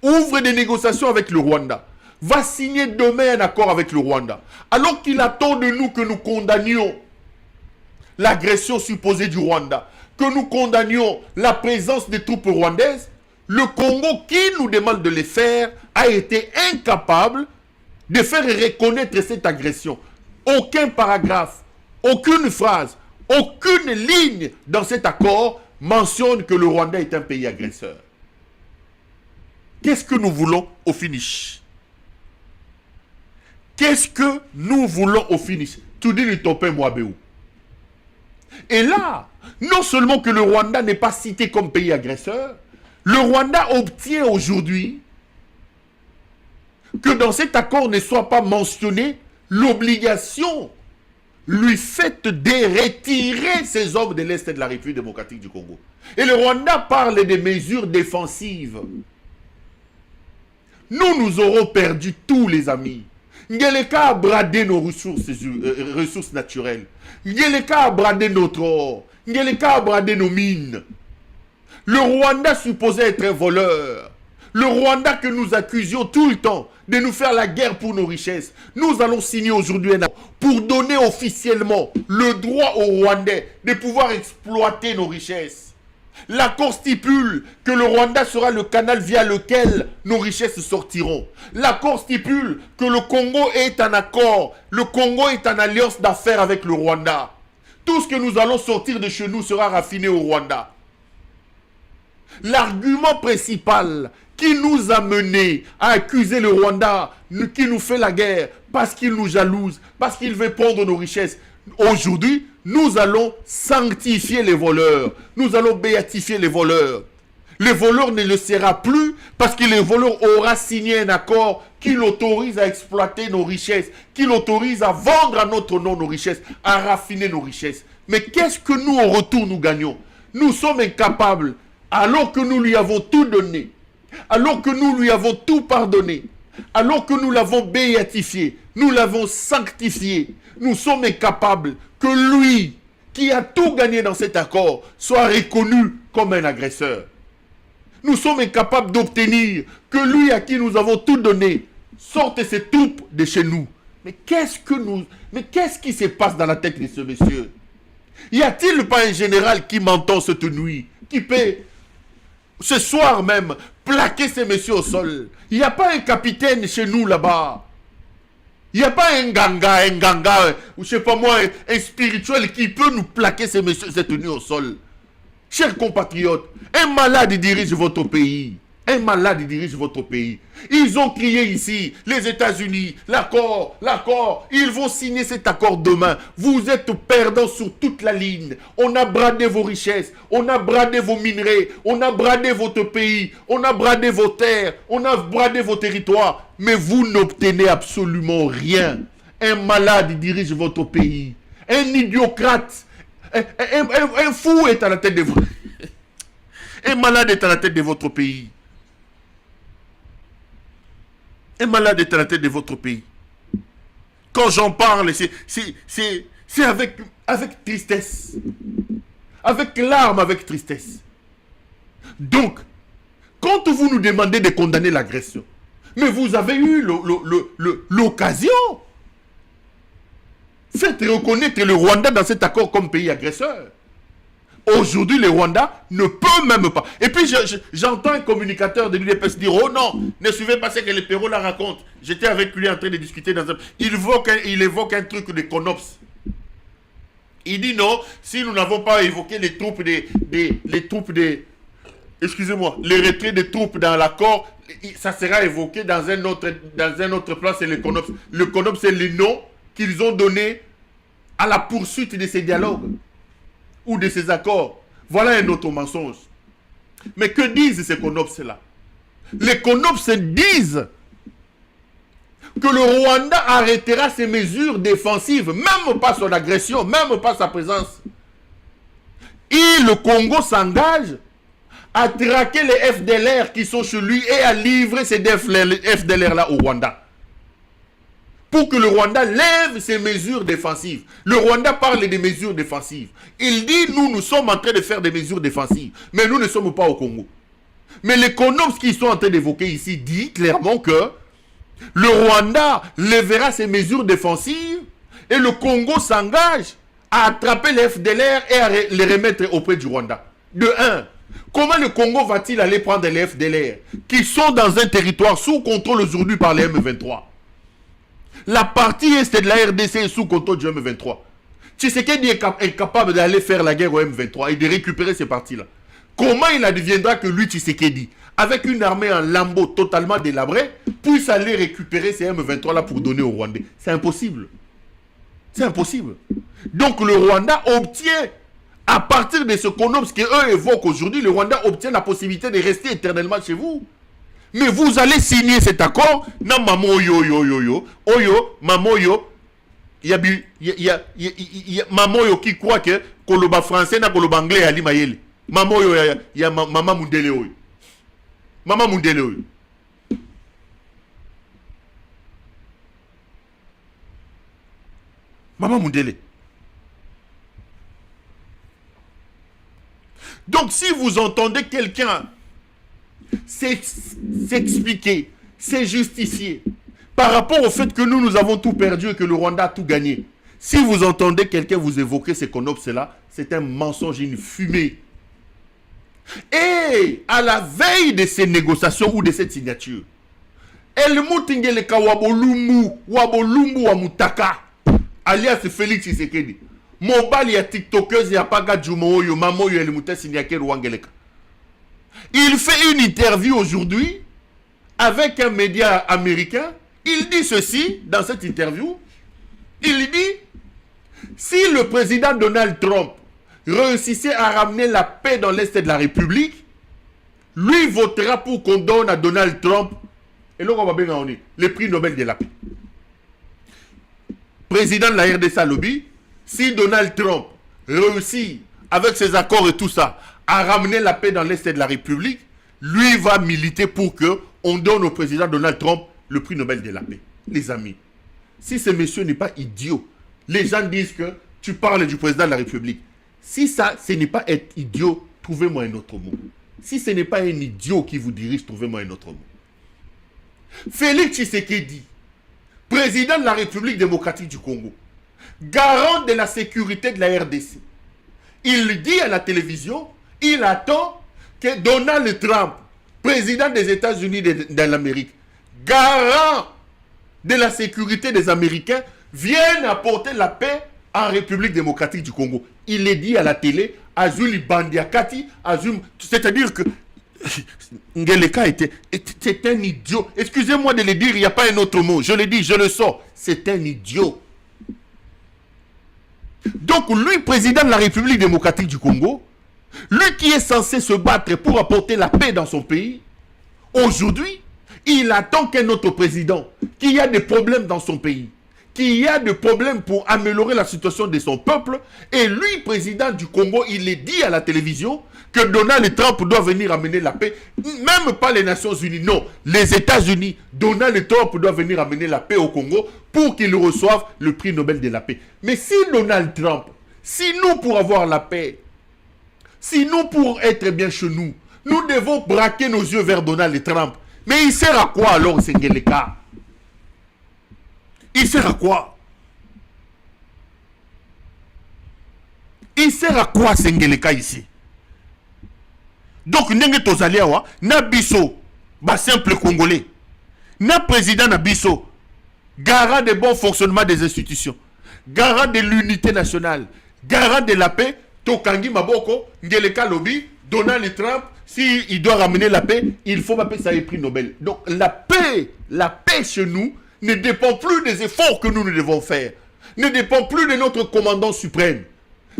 ouvre des négociations avec le Rwanda, va signer demain un accord avec le Rwanda, alors qu'il attend de nous que nous condamnions l'agression supposée du Rwanda, que nous condamnions la présence des troupes rwandaises. Le Congo, qui nous demande de les faire, a été incapable de faire reconnaître cette agression. Aucun paragraphe, aucune phrase, aucune ligne dans cet accord mentionne que le Rwanda est un pays agresseur. Qu'est-ce que nous voulons au finish? Qu'est-ce que nous voulons au finish? Tu dis le topé Mwabéou. Et là, non seulement que le Rwanda n'est pas cité comme pays agresseur, le Rwanda obtient aujourd'hui que dans cet accord ne soit pas mentionné l'obligation lui faite de retirer ses hommes de l'Est de la République démocratique du Congo. Et le Rwanda parle des mesures défensives. Nous aurons perdu tous les amis. Ngeleka a bradé nos ressources naturelles. Ngeleka a bradé notre or. Ngeleka a bradé nos mines. Le Rwanda supposé être un voleur. Le Rwanda que nous accusions tout le temps de nous faire la guerre pour nos richesses. Nous allons signer aujourd'hui un accord pour donner officiellement le droit aux Rwandais de pouvoir exploiter nos richesses. L'accord stipule que le Rwanda sera le canal via lequel nos richesses sortiront. L'accord stipule que le Congo est un accord. Le Congo est en alliance d'affaires avec le Rwanda. Tout ce que nous allons sortir de chez nous sera raffiné au Rwanda. L'argument principal qui nous a menés à accuser le Rwanda, qui nous fait la guerre, parce qu'il nous jalouse, parce qu'il veut prendre nos richesses. Aujourd'hui, nous allons sanctifier les voleurs. Nous allons béatifier les voleurs. Le voleur ne le sera plus parce que le voleur aura signé un accord qui l'autorise à exploiter nos richesses, qui l'autorise à vendre à notre nom nos richesses, à raffiner nos richesses. Mais qu'est-ce que nous, au retour, nous gagnons? Nous sommes incapables, alors que nous lui avons tout donné, alors que nous lui avons tout pardonné, alors que nous l'avons béatifié, nous l'avons sanctifié, nous sommes incapables que lui, qui a tout gagné dans cet accord, soit reconnu comme un agresseur. Nous sommes incapables d'obtenir que lui à qui nous avons tout donné sorte ses troupes de chez nous. Mais qu'est-ce qui se passe dans la tête de ce monsieur? Y a-t-il pas un général qui m'entend cette nuit, qui peut ce soir même plaquer ces messieurs au sol? Il n'y a pas un capitaine chez nous là-bas. Il n'y a pas un ganga, ou je sais pas moi, un spirituel qui peut nous plaquer ces messieurs cette nuit au sol. Chers compatriotes, un malade dirige votre pays. Un malade dirige votre pays. Ils ont crié ici, les États-Unis, l'accord, l'accord. Ils vont signer cet accord demain. Vous êtes perdants sur toute la ligne. On a bradé vos richesses, on a bradé vos minerais, on a bradé votre pays, on a bradé vos terres, on a bradé vos territoires. Mais vous n'obtenez absolument rien. Un malade dirige votre pays. Un idiocrate, un fou est à la tête de vous. Un malade est à la tête de votre pays. Un malade est à la tête de votre pays. Quand j'en parle, c'est avec tristesse. Avec larmes, avec tristesse. Donc, quand vous nous demandez de condamner l'agression, mais vous avez eu l'occasion. Faites reconnaître le Rwanda dans cet accord comme pays agresseur. Aujourd'hui, le Rwanda ne peut même pas. Et puis, j'entends un communicateur de l'UDPS dire, oh non, ne suivez pas ce que le Perrault la raconte. J'étais avec lui en train de discuter dans un... Il évoque un truc de CONOPS. Il dit non, si nous n'avons pas évoqué les troupes excusez-moi, les retraits des troupes dans l'accord, ça sera évoqué dans un autre plan, c'est le CONOPS. Le CONOPS, c'est le nom qu'ils ont donné à la poursuite de ces dialogues ou de ces accords. Voilà un autre mensonge. Mais que disent ces CONOPS-là? Les CONOPS disent que le Rwanda arrêtera ses mesures défensives, même pas son agression, même pas sa présence. Et le Congo s'engage à traquer les FDLR qui sont chez lui et à livrer ces FDLR-là au Rwanda. Pour que le Rwanda lève ses mesures défensives. Le Rwanda parle des mesures défensives. Il dit, nous sommes en train de faire des mesures défensives, mais nous ne sommes pas au Congo. Mais les CONOPS qui sont en train d'évoquer ici disent clairement que le Rwanda lèvera ses mesures défensives et le Congo s'engage à attraper les FDLR et à les remettre auprès du Rwanda. De un, comment le Congo va-t-il aller prendre les FDLR qui sont dans un territoire sous contrôle aujourd'hui par les M23? La partie est de la RDC est sous contrôle du M23. Tshisekedi est capable d'aller faire la guerre au M23 et de récupérer ces parties-là. Comment il adviendra que lui, Tshisekedi, avec une armée en lambeaux totalement délabrée, puisse aller récupérer ces M23-là pour donner au Rwandais? C'est impossible. C'est impossible. Donc le Rwanda obtient, à partir de ce CONOPS qu'eux évoquent aujourd'hui, le Rwanda obtient la possibilité de rester éternellement chez vous. Mais vous allez signer cet accord. Non, maman, maman, maman, qui croit que Koloba français na Koloba anglais ali mayele. Maman, maman Mundele oyo. Maman Mundele oyo. Maman Mundele. Donc, si vous entendez quelqu'un s'expliquer, se justifier par rapport au fait que nous avons tout perdu et que le Rwanda a tout gagné, si vous entendez quelqu'un vous évoquer ces CONOPS-là, c'est un mensonge, une fumée. Et à la veille de ces négociations ou de cette signature, Elmoutingeleka Wabolumbu Wamutaka, alias Félix Tshisekedi, Mobali ya TikTokeuse ya Paga Jumoyo, Mamoyo Elmouta Sinyake Rwangeleka. Il fait une interview aujourd'hui avec un média américain. Il dit ceci dans cette interview. Il dit, si le président Donald Trump réussissait à ramener la paix dans l'Est de la République, lui votera pour qu'on donne à Donald Trump et là, on va bien le prix Nobel de la paix. Président de la RDC lobby, si Donald Trump réussit avec ses accords et tout ça à ramener la paix dans l'Est de la République, lui va militer pour qu'on donne au président Donald Trump le prix Nobel de la paix. Les amis, si ce monsieur n'est pas idiot, les gens disent que tu parles du président de la République. Si ça, ce n'est pas être idiot, trouvez-moi un autre mot. Si ce n'est pas un idiot qui vous dirige, trouvez-moi un autre mot. Félix Tshisekedi, président de la République démocratique du Congo, garant de la sécurité de la RDC, il dit à la télévision, il attend que Donald Trump, président des États-Unis de l'Amérique, garant de la sécurité des Américains, vienne apporter la paix en République démocratique du Congo. Il est dit à la télé, Azuli Bandiakati, c'est-à-dire que Ngeleka c'est un idiot. Excusez-moi de le dire, il n'y a pas un autre mot. Je le dis, je le sors. C'est un idiot. Donc lui, président de la République démocratique du Congo, lui qui est censé se battre pour apporter la paix dans son pays, aujourd'hui, il attend qu'un autre président, qui a des problèmes dans son pays, qui a des problèmes pour améliorer la situation de son peuple, et lui, président du Congo, il est dit à la télévision que Donald Trump doit venir amener la paix, même pas les Nations Unies, non, les États-Unis. Donald Trump doit venir amener la paix au Congo pour qu'il reçoive le prix Nobel de la paix. Mais si Donald Trump, si nous pour avoir la paix, si nous pour être bien chez nous, nous devons braquer nos yeux vers Donald Trump, mais il sert à quoi alors, Sengeleka? Il sert à quoi? Il sert à quoi Sengeleka ici? Donc, Nenge Tozaliawa, na biso, ba simple Congolais, na président na biso, garant de bon fonctionnement des institutions, garant de l'unité nationale, garant de la paix, Tokangi Maboko, Ngeleka Lobby, Donald Trump, s'il doit ramener la paix, il faut m'appeler ça un prix Nobel. Donc, la paix chez nous ne dépend plus des efforts que nous devons faire, ne dépend plus de notre commandant suprême.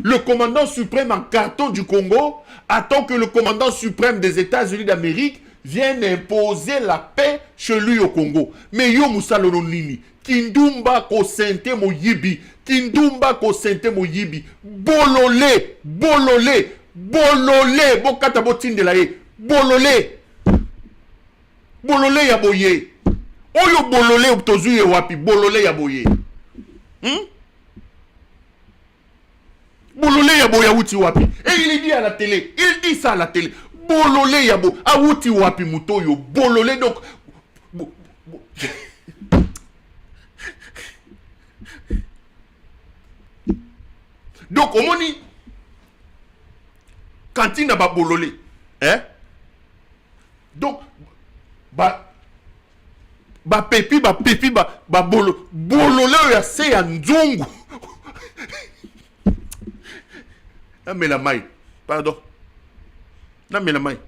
Le commandant suprême en carton du Congo attend que le commandant suprême des États-Unis d'Amérique vienne imposer la paix chez lui au Congo. Mais yo Moussalono Nini, Kindumba ko sente mo yibi, Kindumba ko sente mo yibi, bololé, bokata botinde la ye, bololé ya boye. Oyo bololé tozuye wapi, bololé ya boye. Bololé ya boya wuti wapi. Et il dit à la télé, il dit ça à la télé. Bololé ya bo, a wuti wapi mutoyo, bololé donc. Donc, au moni, quand il n'a pas bololé, hein? Donc, pépi, bololé ya se ya nzongo. Mais la maille, pardon. Non, mais la maille.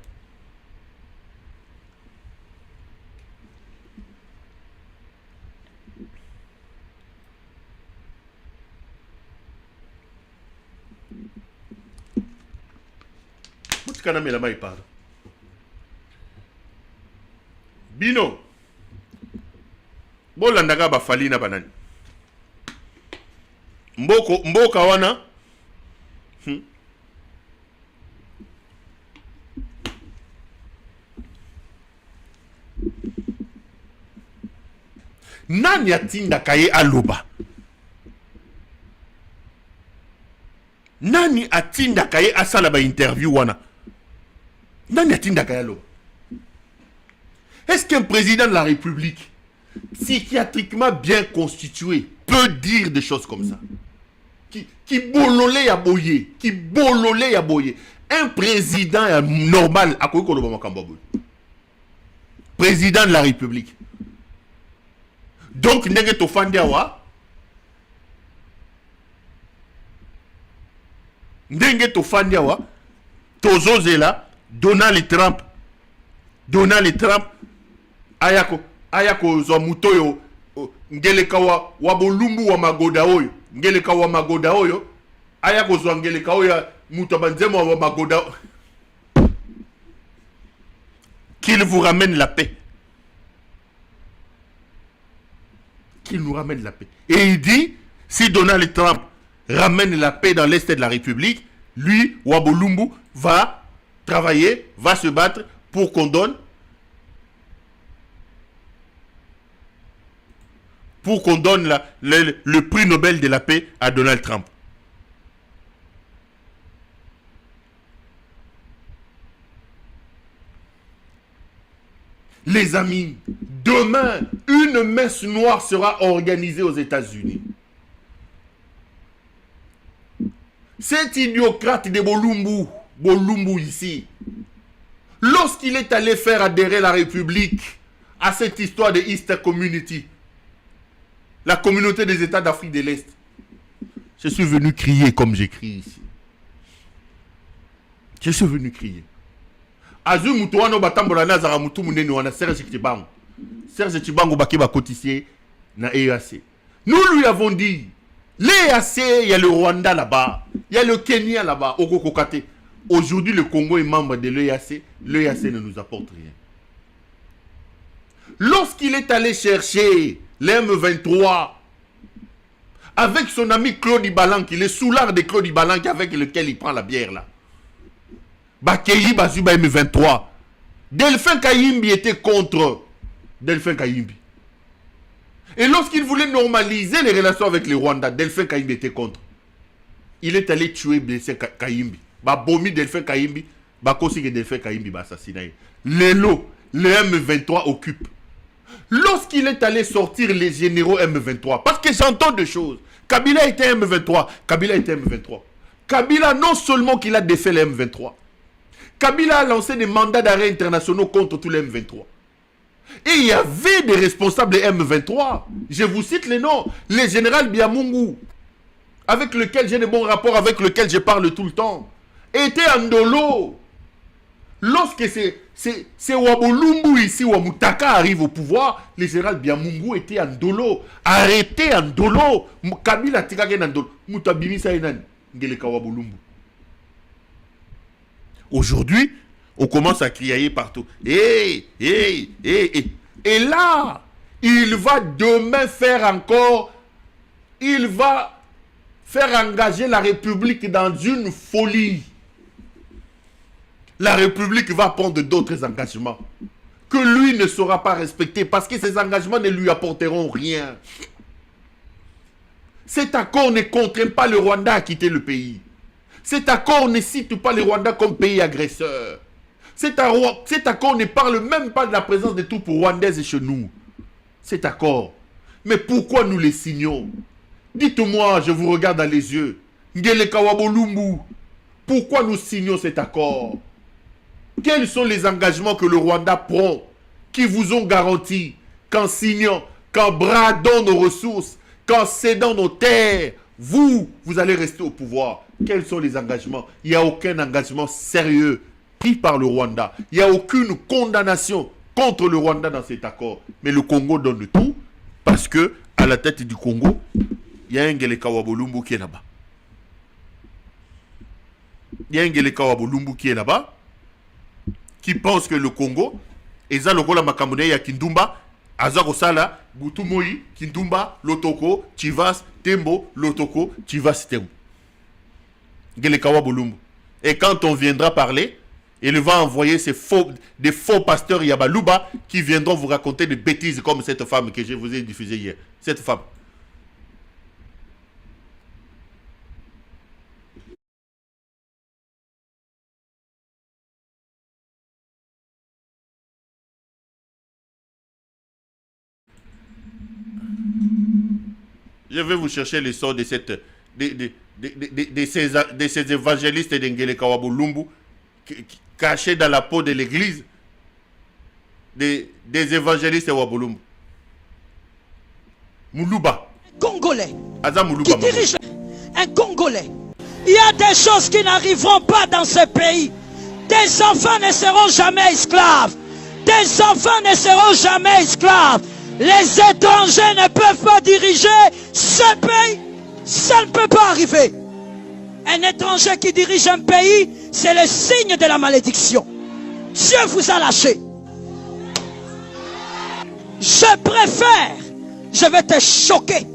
Moutika na la maille, pardon. Bino. Bolandaga ba fali na banani. Mboka wana. Nani atinda kaye aloba? Nani atinda kaye asala ba interview wana? Nani atinda kaye aloba? Est-ce qu'un président de la République psychiatriquement bien constitué peut dire des choses comme ça? Qui bololé ya boye, un président normal à quoi koloba makambo? Président de la République. Donc, nenge to fandiawa. Nenge to fandiawa. Tozozela. Donald Trump. Ayako zo mutoyo. Ngeleka wa bolumbu wa magoda oyo. Ngeleka wa magoda oyo. Ayako zo ngeleka oyo. Mutabanzemo wa magoda. Qu'il vous ramène la paix. Qu'il nous ramène la paix. Et il dit, si Donald Trump ramène la paix dans l'Est de la République, lui, Wabolumbu, va travailler, va se battre pour qu'on donne le prix Nobel de la paix à Donald Trump. Les amis, demain, une messe noire sera organisée aux États-Unis. Cet idiocrate de Bolumbu ici, lorsqu'il est allé faire adhérer la République à cette histoire de Easter Community, la communauté des États d'Afrique de l'Est, je suis venu crier comme j'écris ici. Je suis venu crier. Azu mutuano batambola na zara mutu munene wana Serge Tibango. Serge Tibango bakiba cotissier na EAC. Nous lui avons dit, l'EAC, il y a le Rwanda là-bas, il y a le Kenya là-bas, au Kokokate. Aujourd'hui, le Congo est membre de l'EAC, l'EAC ne nous apporte rien. Lorsqu'il est allé chercher l'M23 avec son ami Claude Ibalank, il est sous l'art de Claude Ibalank avec lequel il prend la bière là. Bakeyi Bazuba M23. Delphin Kayimbi était contre Delphin Kayimbi. Et lorsqu'il voulait normaliser les relations avec les Rwandais, Delphin Kayimbi était contre. Il est allé tuer Delphin Kayimbi. Bomi Delphin Kayimbi, Bakosi que Delphin Kayimbi va assassiner. Le M23 occupe. Lorsqu'il est allé sortir les généraux M23, parce que j'entends des choses. Kabila était M23. Kabila, non seulement qu'il a défait les M23, Kabila a lancé des mandats d'arrêt internationaux contre tous les M23. Et il y avait des responsables M23. Je vous cite les noms. Le général Biamungu, avec lequel j'ai des bons rapports, avec lequel je parle tout le temps, était en dolo. Lorsque c'est Wabolumbu ici, Wamutaka arrive au pouvoir, le général Biamungu était en dolo. Arrêté en dolo. Kabila Tikagen en dolo. Mutabimi Saïnan, Ngeleka Wabolumbu. Aujourd'hui, on commence à crier partout. Et là, il va demain faire encore, il va faire engager la République dans une folie. La République va prendre d'autres engagements que lui ne saura pas respecter parce que ces engagements ne lui apporteront rien. Cet accord ne contraint pas le Rwanda à quitter le pays. Cet accord ne cite pas le Rwanda comme pays agresseur. Cet accord ne parle même pas de la présence des troupes rwandaises chez nous. Cet accord. Mais pourquoi nous les signons? Dites-moi, je vous regarde dans les yeux. Ngeleka Wabolumbu, pourquoi nous signons cet accord? Quels sont les engagements que le Rwanda prend, qui vous ont garanti qu'en signant, qu'en bradant nos ressources, qu'en cédant nos terres, vous allez rester au pouvoir? Quels sont les engagements? Il n'y a aucun engagement sérieux pris par le Rwanda. Il n'y a aucune condamnation contre le Rwanda dans cet accord. Mais le Congo donne tout parce que à la tête du Congo, il y a un Ngeleka Wabolumbu qui est là-bas. Il y a un Ngeleka Wabolumbu qui est là-bas, qui pense que le Congo, Eza Lokola Makamune ya Kindumba, Azakosala, Butumoi, Kindumba, Lotoko, Chivas, Tembo, Lotoko, Chivas, Tembo. Ngeleka Wabolumbu. Et quand on viendra parler, il va envoyer des faux pasteurs Yabaluba qui viendront vous raconter des bêtises comme cette femme que je vous ai diffusée hier. Cette femme. Je vais vous chercher les sorts de ces évangélistes d'Ngeleka Wabolumbu cachés dans la peau de l'église des évangélistes Wabolumbu. Moulouba. Congolais. Aza Moulouba. Qui dirige un Congolais. Il y a des choses qui n'arriveront pas dans ce pays. Des enfants ne seront jamais esclaves. Des enfants ne seront jamais esclaves. Les étrangers ne peuvent pas diriger ce pays. Ça ne peut pas arriver. Un étranger qui dirige un pays, c'est le signe de la malédiction. Dieu vous a lâché. Je préfère, je vais te choquer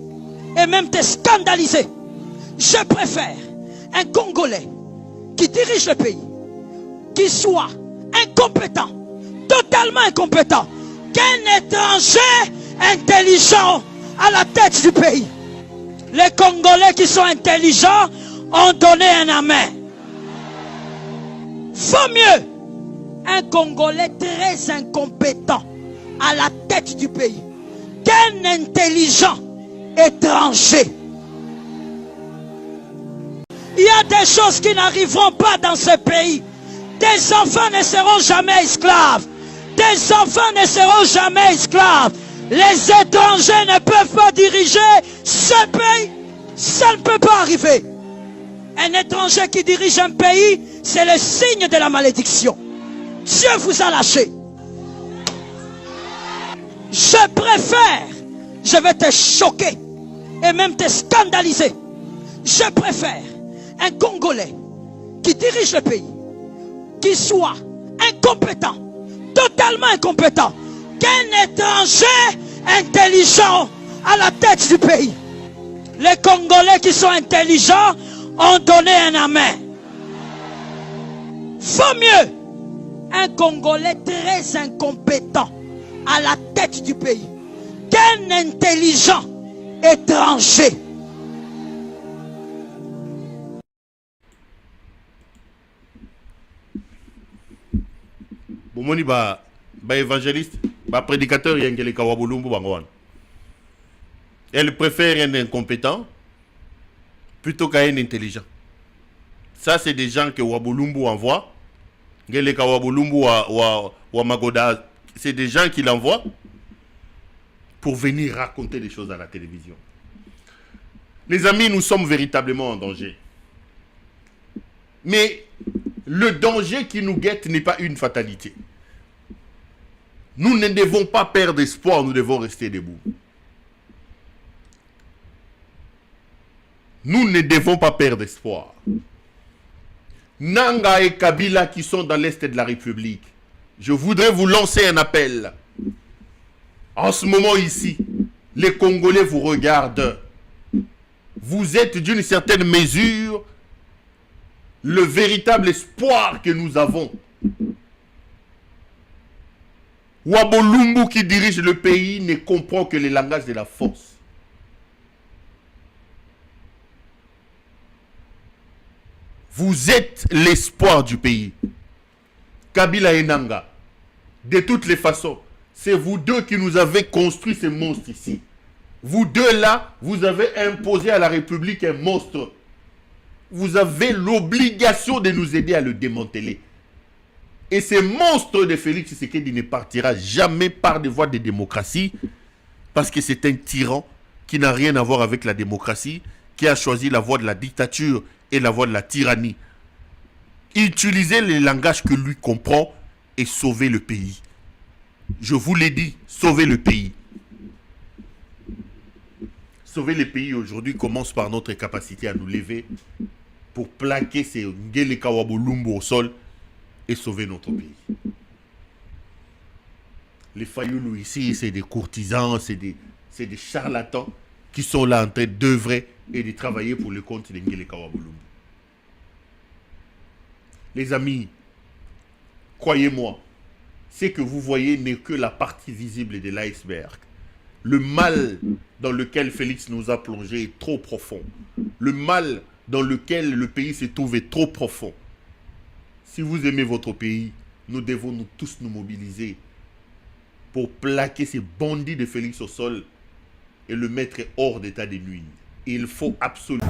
et même te scandaliser. Je préfère un Congolais qui dirige le pays, qui soit incompétent, totalement incompétent, qu'un étranger intelligent à la tête du pays. Les Congolais qui sont intelligents ont donné un amen. Vaut mieux un Congolais très incompétent à la tête du pays qu'un intelligent étranger. Il y a des choses qui n'arriveront pas dans ce pays. Des enfants ne seront jamais esclaves. Des enfants ne seront jamais esclaves. Les étrangers ne peuvent pas diriger ce pays. Ça ne peut pas arriver. Un étranger qui dirige un pays, c'est le signe de la malédiction. Dieu vous a lâché. Je préfère, je vais te choquer et même te scandaliser. Je préfère un Congolais qui dirige le pays, qui soit incompétent, totalement incompétent, qu'un étranger intelligent à la tête du pays. Les Congolais qui sont intelligents ont donné un amen. Vaut mieux un Congolais très incompétent à la tête du pays qu'un intelligent étranger. Bomoni ba évangéliste, ba prédicateur Ngeleka Wabolumbu bangwan. Elle préfère un incompétent plutôt qu'un intelligent. Ça, c'est des gens que Wabolumbu envoie. Ngeleka Wabolumbu wa Magoda, c'est des gens qui l'envoient pour venir raconter des choses à la télévision. Les amis, nous sommes véritablement en danger. Mais le danger qui nous guette n'est pas une fatalité. Nous ne devons pas perdre espoir, nous devons rester debout. Nous ne devons pas perdre espoir. Nanga et Kabila qui sont dans l'Est de la République, je voudrais vous lancer un appel. En ce moment ici, les Congolais vous regardent. Vous êtes d'une certaine mesure le véritable espoir que nous avons. Wabolumbu qui dirige le pays ne comprend que le langage de la force. Vous êtes l'espoir du pays. Kabila et Nanga, de toutes les façons, c'est vous deux qui nous avez construit ces monstres ici. Vous deux là, vous avez imposé à la République un monstre. Vous avez l'obligation de nous aider à le démanteler. Et ce monstre de Félix Tshisekedi ne partira jamais par des voies de démocratie, parce que c'est un tyran qui n'a rien à voir avec la démocratie, qui a choisi la voie de la dictature et la voie de la tyrannie. Utilisez les langages que lui comprend et sauvez le pays. Je vous l'ai dit, sauvez le pays. Sauver le pays aujourd'hui commence par notre capacité à nous lever pour plaquer ces Ngeleka Wabolumbu au sol et sauver notre pays. Les Fayoulou ici, c'est des courtisans, c'est des charlatans qui sont là en train d'œuvrer et de travailler pour le compte de Ngeleka Wabolumbu. Les amis, croyez-moi, ce que vous voyez n'est que la partie visible de l'iceberg. Le mal dans lequel Félix nous a plongé est trop profond. Le mal dans lequel le pays se trouve est trop profond. Si vous aimez votre pays, nous devons tous nous mobiliser pour plaquer ces bandits de Félix au sol et le mettre hors d'état de nuire. Il faut absolument...